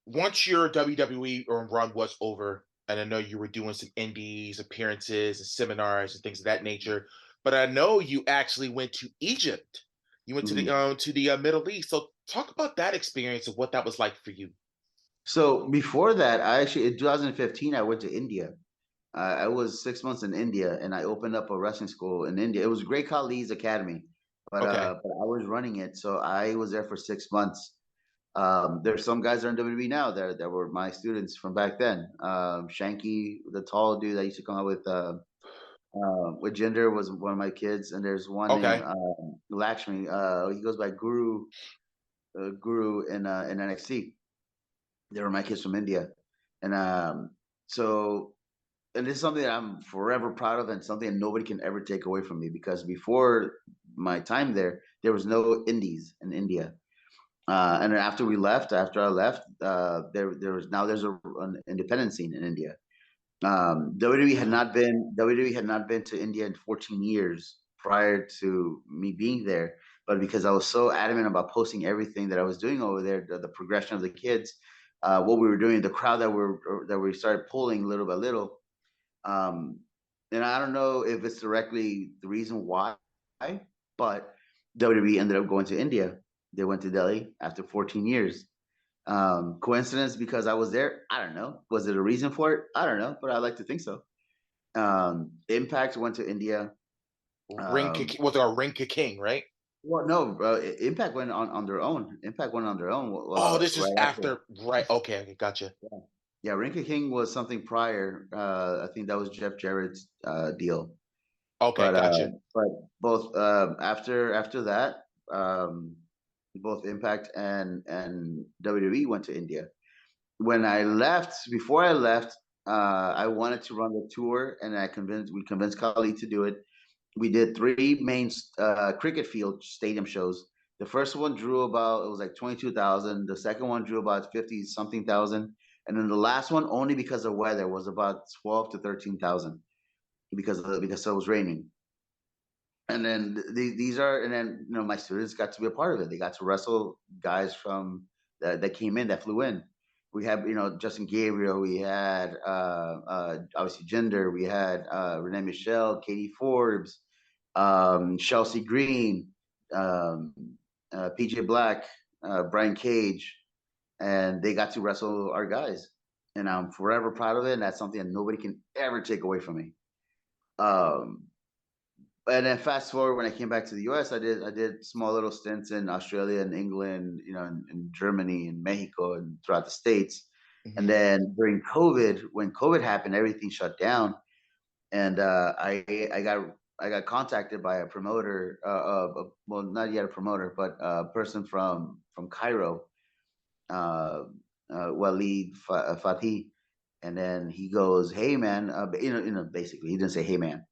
once your WWE run was over, and I know you were doing some indies appearances and seminars and things of that nature, but I know you actually went to Egypt. You went Mhm. to the Middle East. So talk about that experience and what that was like for you. So before that, I actually in 2015 I went to India. I was 6 months in India, and I opened up a wrestling school in India. It was Great Khali's Academy, but Okay. I was running it, so I was there for 6 months. There's some guys that are in WWE now that were my students from back then. Shanky, the tall dude that used to come out with Jinder, was one of my kids, and there's one named Okay. Lakshmi. He goes by Guru in NXT. They were my kids from India, and so and this is something that I'm forever proud of, and something that nobody can ever take away from me, because before my time there was no indies in India. And then after I left, there's an independent scene in India. Wow. WWE had not been to India in 14 years prior to me being there, but because I was so adamant about posting everything that I was doing over there, the progression of the kids, what we were doing, the crowd that we started pulling little by little, um, and I don't know if it's directly the reason why, but WWE ended up going to India. They went to Delhi after 14 years. Coincidence because I was there? I don't know. Was it a reason for it? I don't know, but I like to think so. Impact went to India. Um, Was our Ring King, right? well, no, Impact went on their own. Impact went on their own Oh, this is right after. after, right? Okay, okay, gotcha. Yeah, yeah. Rinka King was something prior. I think that was Jeff Jarrett's deal. Okay, gotcha. But both after that, um, both Impact and WWE went to India. Before I left, I wanted to run the tour, and we convinced Kali to do it. We did three main cricket field stadium shows. The first one drew about, it was like 22,000. The second one drew about 50 something thousand, and then the last one, only because of weather, was about 12 to 13,000, because it was raining. And then my students got to be a part of it. They got to wrestle guys from that came in, that flew in. We had, Justin Gabriel, we had obviously Jinder, we had Renee Michelle, Katie Forbes, Chelsea Green, um, PJ Black, Brian Cage, and they got to wrestle our guys. And I'm forever proud of it, and that's something that nobody can ever take away from me. Um, And then fast forward, when I came back to the U.S., I did small little stints in Australia and England, in Germany and Mexico and throughout the States. And Hmm. then during COVID, when COVID happened, everything shut down, and I got contacted by a promoter, well, not yet a promoter, but a person from Cairo, uh, Walid Fatih, and then he goes, "Hey man," basically he didn't say "Hey man."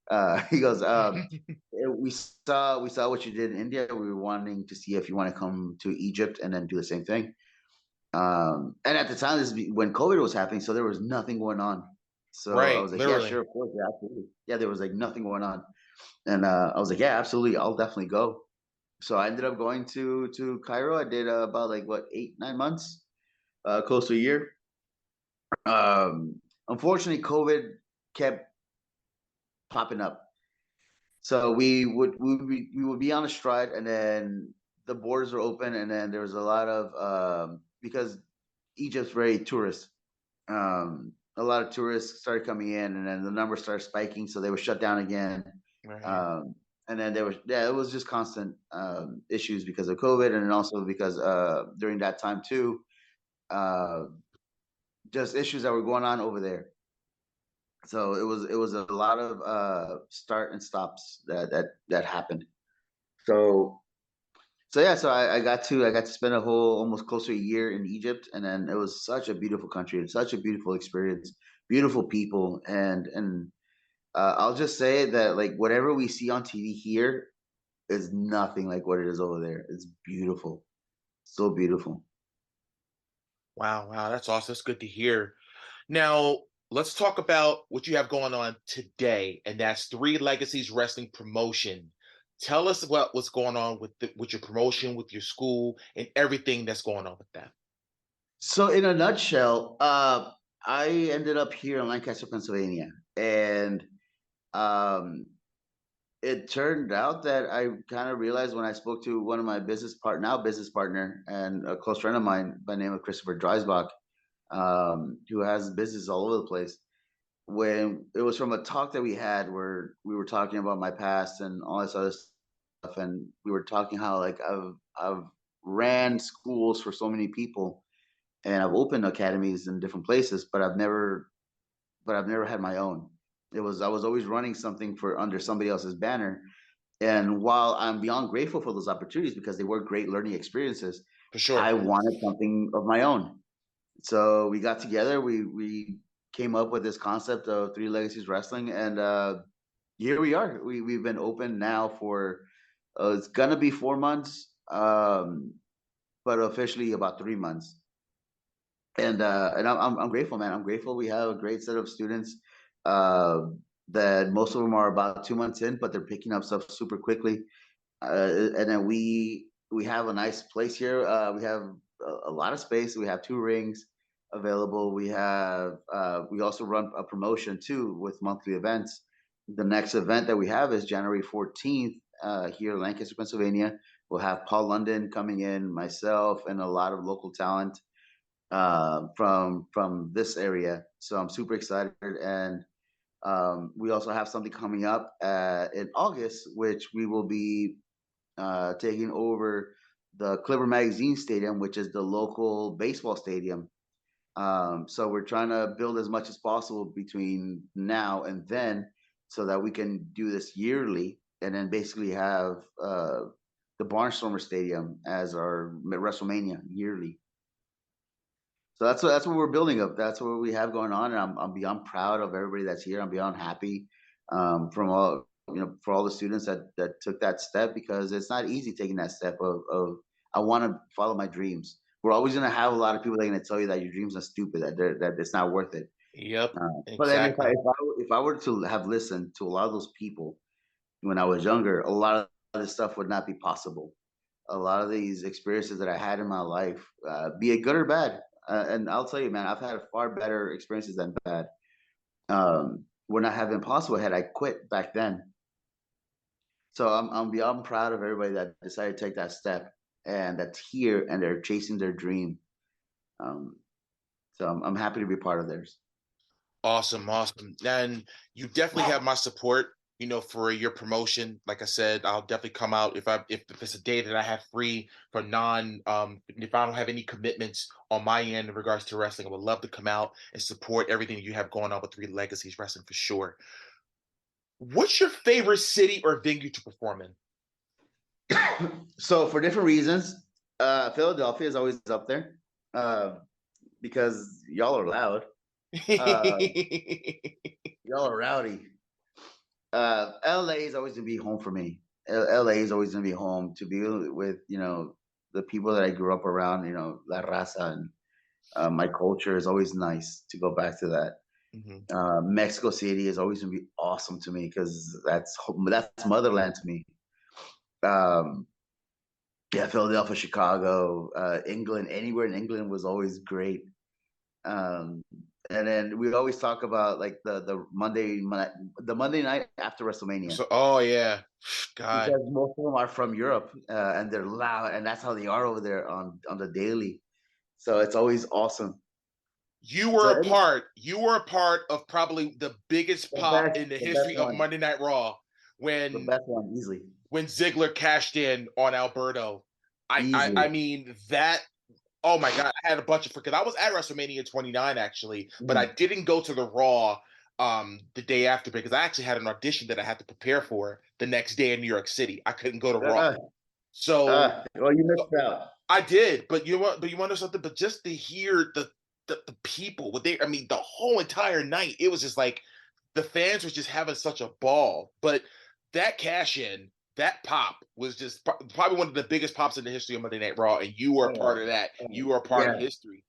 He goes, "We saw what you did in India. We were wanting to see if you want to come to Egypt and then do the same thing." And at the time, this is when COVID was happening, so there was nothing going on. So I Right, was like, "Yeah, literally. sure, of course, yeah, absolutely." Yeah, there was like nothing going on, and I was like, "Yeah, absolutely, I'll definitely go." So I ended up going to Cairo. I did about like what 8 9 months, close to a year. Um, Unfortunately, COVID kept popping up. So we would be on a strike, and then the borders were open, and then there was a lot of because Egypt's very tourist. A lot of tourists started coming in, and then the numbers started spiking, so they were shut down again. Right. Um, and then it was just constant issues because of COVID, and then also because during that time too, uh, just issues that were going on over there. So it was a lot of start and stops that happened. So so I got to spend a whole almost close to a year in Egypt, and then it was such a beautiful country and such a beautiful experience, beautiful people, and I'll just say that like whatever we see on TV here is nothing like what it is over there. It's beautiful, so beautiful. Wow, wow, that's awesome. That's good to hear. Now, let's talk about what you have going on today, and that's Three Legacies Wrestling Promotion. Tell us what's going on with your promotion, with your school, and everything that's going on with that. So in a nutshell, I ended up here in Lancaster, Pennsylvania, and um, it turned out that I kind of realized when I spoke to one of my business partner, and a close friend of mine by the name of Christopher Dreisbach, who has business all over the place. When it was from a talk that we had where we were talking about my past and all this other stuff, and we were talking how like I've ran schools for so many people, and I've opened academies in different places, but I've never had my own. I was always running something for under somebody else's banner, and while I'm beyond grateful for those opportunities because they were great learning experiences, For sure. I wanted something of my own. So we got together. We came up with this concept of Three Legacies Wrestling, and here we are. We've been open now for it's gonna be 4 months, but officially about 3 months. And I'm grateful, man. I'm grateful. We have a great set of students. Uh, that most of them are about 2 months in, but they're picking up stuff super quickly. And then we have a nice place here. We have a lot of space. We have 2 rings available. We also run a promotion too with monthly events. The next event that we have is January 14th here in Lancaster, Pennsylvania. We'll have Paul London coming in, myself, and a lot of local talent from this area. So I'm super excited, and we also have something coming up in August, which we will be taking over the Clipper Magazine Stadium, which is the local baseball stadium. So we're trying to build as much as possible between now and then, so that we can do this yearly, and then basically have the Barnstormer Stadium as our WrestleMania yearly. So that's what we're building up. That's what we have going on, and I'm beyond proud of everybody that's here. I'm beyond happy from all for all the students that took that step, because it's not easy taking that step of I want to follow my dreams. We're always going to have a lot of people that are going to tell you that your dreams are stupid, that it's not worth it. Yep, But then exactly. if I were to have listened to a lot of those people when I was younger, a lot of this stuff would not be possible. A lot of these experiences that I had in my life, be it good or bad, and I'll tell you, man, I've had far better experiences than bad. Would not have been possible had I quit back then. So I'm beyond proud of everybody that decided to take that step and that's here and they're chasing their dream. Um, so I'm happy to be part of theirs. Awesome, awesome. And you definitely have my support. for your promotion. Like I said, I'll definitely come out if it's a day that I have free for if I don't have any commitments on my end in regards to wrestling, I would love to come out and support everything you have going on with Three Legacies Wrestling for sure. What's your favorite city or venue to perform in? So for different reasons, Philadelphia is always up there because y'all are loud. Y'all are rowdy. LA is always gonna be home for me. LA is always gonna be home to be with the people that I grew up around. La raza and my culture is always nice to go back to that. Mhm. Mexico City is always gonna be awesome to me because that's motherland to me. Yeah, Philadelphia, Chicago, England, anywhere in England was always great. Um, and then we always talk about like the Monday night after WrestleMania So, oh yeah, God, because most of them are from Europe and they're loud, and that's how they are over there on the daily. So it's always awesome. you So were a part. You were a part of probably the biggest pop in the the best history of one, Monday Night Raw the when best one, easily, Ziggler cashed in on Alberto. I easily. mean that. Oh my God, I had a bunch of because I was at WrestleMania 29 actually, but I Mm. didn't go to the Raw the day after because I actually had an audition that I had to prepare for the next day in New York City. I couldn't go to Raw. Uh, So well, you missed out. I did, but you know what? But you want to know something? But just to hear the people, I mean, the whole entire night, it was just like the fans were just having such a ball. But that cash in, that pop was just probably one of the biggest pops in the history of Monday Night Raw, and you were a part of that. You were a part Yeah, of history.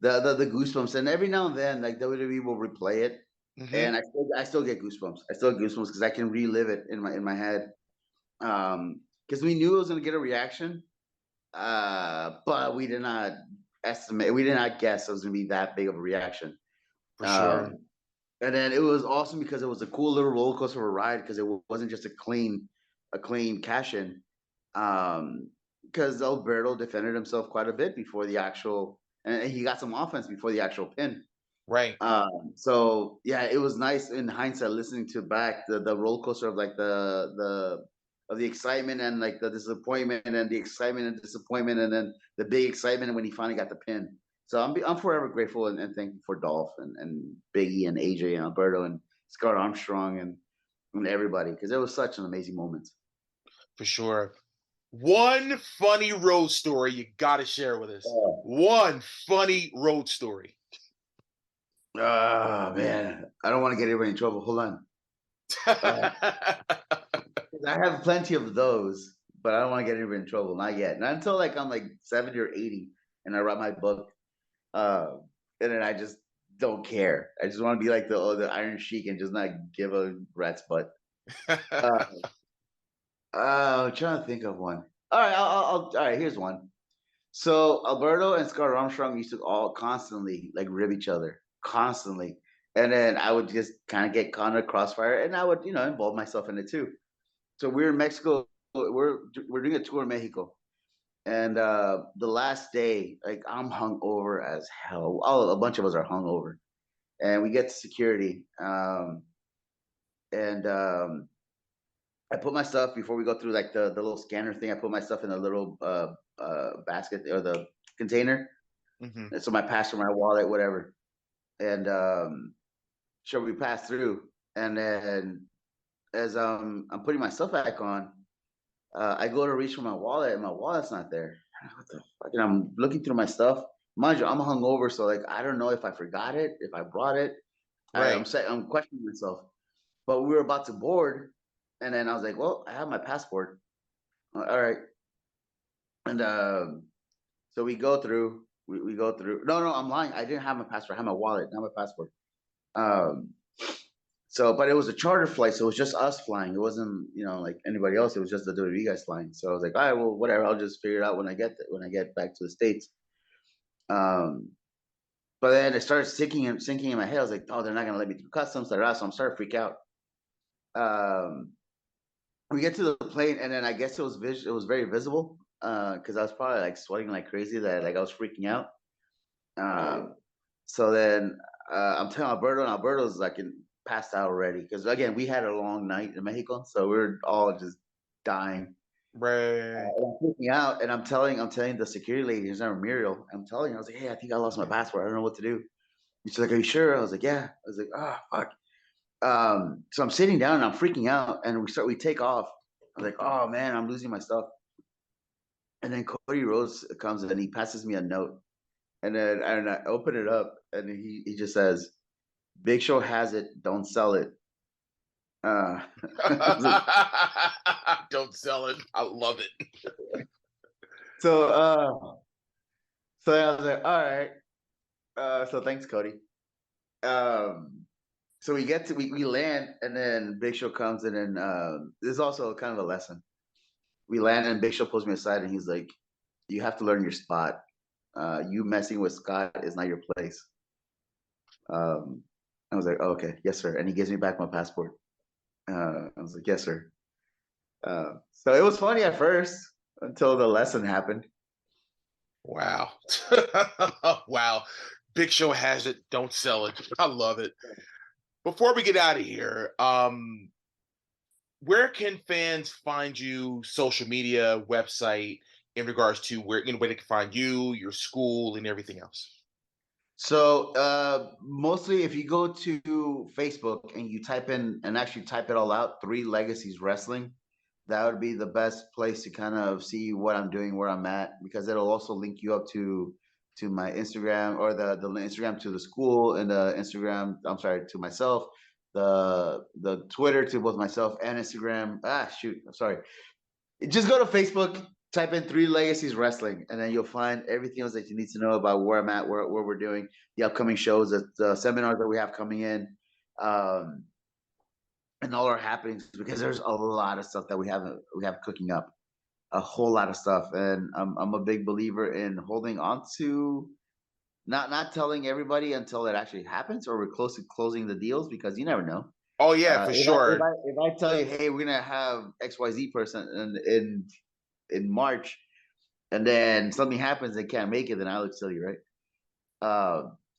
the goosebumps, and every now and then, like WWE will replay it, Hmm. and I still get goosebumps. I still get goosebumps because I can relive it in my head. Because we knew it was gonna get a reaction, but we did not we did not guess it was gonna be that big of a reaction. For sure. Um, and then it was awesome because it was a cool little roller coaster of a ride because it wasn't just a clean cash in. Because Alberto defended himself quite a bit before the actual, and he got some offense before the actual pin. Right. So yeah, it was nice in hindsight listening to back the roller coaster of like the excitement and like the disappointment and the excitement and disappointment and then the big excitement when he finally got the pin. So I'm forever grateful and thankful for Dolph and Biggie and AJ and Alberto and Scott Armstrong and everybody because it was such an amazing moment. For sure. One funny road story you got to share with us. One funny road story. Oh man, I don't want to get anybody in trouble. Hold on. I have plenty of those, but I don't want to get anybody in trouble. Not yet. Not until like I'm like 70 or 80 and I write my book. Uh, and then I just don't care. I just want to be like the Iron Sheik and just not give a rat's butt. Uh, I'm trying to think of one. All right, all right. Here's one. So Alberto and Scott Armstrong used to all constantly like rib each other, constantly, and then I would just kind of get caught in a crossfire, and I would involve myself in it too. So we're in Mexico. We're doing a tour in Mexico, and the last day, like I'm hung over as hell. A bunch of us are hung over, and we get to security, and I put my stuff before we go through like the little scanner thing. I put my stuff in a little basket or the container. Hmm. And so my passport, my wallet, whatever. And sure, we passed through, and then as I'm putting my stuff back on, I go to reach for my wallet, and my wallet's not there. What the fuck? And I'm looking through my stuff. Mind you, I'm hungover, so like I don't know if I forgot it, if I brought it. Right. I'm questioning myself. But we were about to board, and then I was like, "Well, I have my passport. All right." And so we go through. We go through. No, I'm lying. I didn't have my passport. I had my wallet, not my passport. Um, but it was a charter flight, so it was just us flying. It wasn't, like anybody else. It was just the WWE guys flying. So I was like, all right, well, whatever. I'll just figure it out when I get back to the States. Um, but then it started sinking in my head. I was like, oh, they're not gonna let me through customs. So I'm starting to freak out. Um, we get to the plane, and then I guess it was very visible because I was probably like sweating like crazy that like I was freaking out. So then I'm telling Alberto, and Alberto's like passed out already because again we had a long night in Mexico, so we were all just dying. Right. And I'm freaking out, and I'm telling the security lady, his name was Muriel. I'm telling her, I was like, hey, I think I lost my passport. I don't know what to do. And she's like, are you sure? I was like, yeah. I was like, oh fuck. So I'm sitting down and I'm freaking out, and we take off. I was like, oh man, I'm losing my stuff. And then Cody Rhodes comes and he passes me a note, and then I open it up, and he just says, "Big Show has it, don't sell it." I was like, Don't sell it. I love it. so I was like, all right. So thanks, Cody. So we land, and then Big Show comes, and then this is also kind of a lesson. We land, and Big Show pulls me aside, and he's like, "You have to learn your spot. You messing with Scott is not your place." I was like, oh, "Okay, yes, sir." And he gives me back my passport. I was like, "Yes, sir." So it was funny at first until the lesson happened. Wow. Wow. Big Show has it. Don't sell it. I love it. Before we get out of here, where can fans find you, social media, website, in regards to where they can find you, your school, and everything else? So mostly if you go to Facebook and you type in and actually type it all out, Three Legacies Wrestling, that would be the best place to kind of see what I'm doing, where I'm at, because it'll also link you up to my Instagram, or the Instagram to the school, and the Instagram, I'm sorry, to myself, the Twitter to both myself and Instagram. I'm sorry. Just go to Facebook, type in Three Legacies Wrestling, and then you'll find everything else that you need to know about where I'm at, where we're doing, the upcoming shows, the seminars that we have coming in, and all our happenings, because there's a lot of stuff that we have cooking up, a whole lot of stuff. And I'm a big believer in holding on to, not telling everybody until it actually happens, or we're close to closing the deals, because you never know. Oh yeah, for sure. If I tell you, hey, we're gonna have XYZ person in March, and then something happens, they can't make it, then I look silly, right?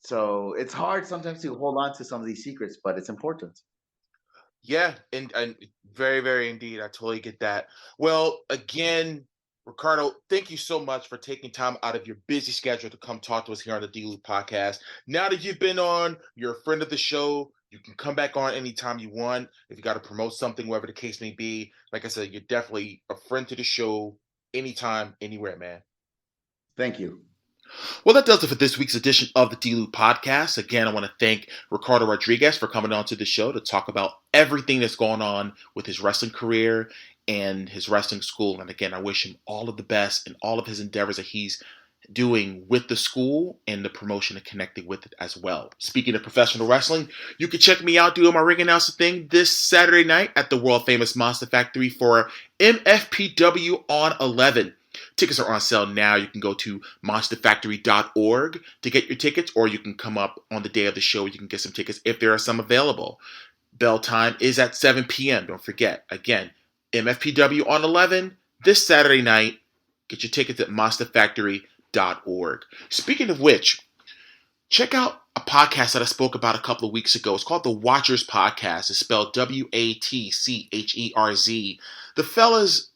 So it's hard sometimes to hold on to some of these secrets, but it's important. Yeah, and very, very indeed. I totally get that. Well, again, Ricardo, thank you so much for taking time out of your busy schedule to come talk to us here on the D-Loop podcast. Now that you've been on, you're a friend of the show. You can come back on anytime you want. If you got to promote something, whatever the case may be, like I said, you're definitely a friend to the show anytime, anywhere, man. Thank you. Well, that does it for this week's edition of the D-Loop podcast. Again, I want to thank Ricardo Rodriguez for coming on to the show to talk about everything that's going on with his wrestling career and his wrestling school. And again, I wish him all of the best in all of his endeavors that he's doing with the school and the promotion and connecting with it as well. Speaking of professional wrestling, you can check me out doing my ring announcer thing this Saturday night at the world famous Monster Factory for MFPW on 11. Tickets are on sale now. You can go to monsterfactory.org to get your tickets, or you can come up on the day of the show. You can get some tickets if there are some available. Bell time is at 7 p.m. Don't forget. Again, MFPW on 11 this Saturday night. Get your tickets at monsterfactory.org. Speaking of which, check out a podcast that I spoke about a couple of weeks ago. It's called The Watchers Podcast. It's spelled WATCHERZ. The fellas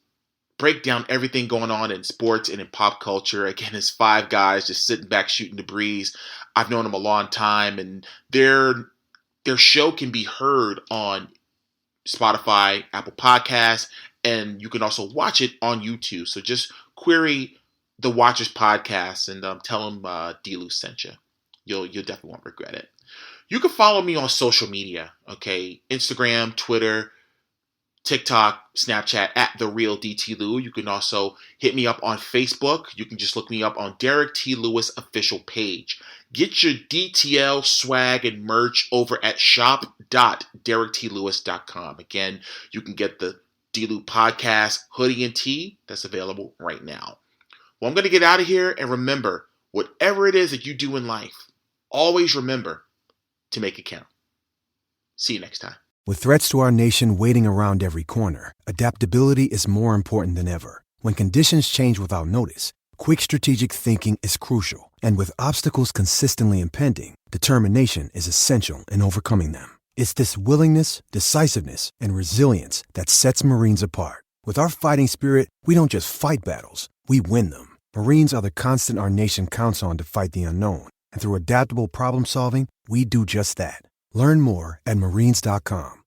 break down everything going on in sports and in pop culture. Again, it's five guys just sitting back shooting the breeze. I've known them a long time, and their show can be heard on Spotify, Apple Podcasts, and you can also watch it on YouTube. So just query the Watchers Podcast and tell them D-Lou sent you. You'll definitely won't regret it. You can follow me on social media, okay? Instagram, Twitter, TikTok, Snapchat at The Real DT Lou. You can also hit me up on Facebook. You can just look me up on Derrick T. Lewis official page. Get your DTL swag and merch over at shop.derricktLewis.com. Again, you can get the D-Lou podcast hoodie and tee that's available right now. Well, I'm going to get out of here, and remember, whatever it is that you do in life, always remember to make it count. See you next time. With threats to our nation waiting around every corner, adaptability is more important than ever. When conditions change without notice, quick strategic thinking is crucial. And with obstacles consistently impending, determination is essential in overcoming them. It's this willingness, decisiveness, and resilience that sets Marines apart. With our fighting spirit, we don't just fight battles, we win them. Marines are the constant our nation counts on to fight the unknown. And through adaptable problem solving, we do just that. Learn more at marines.com.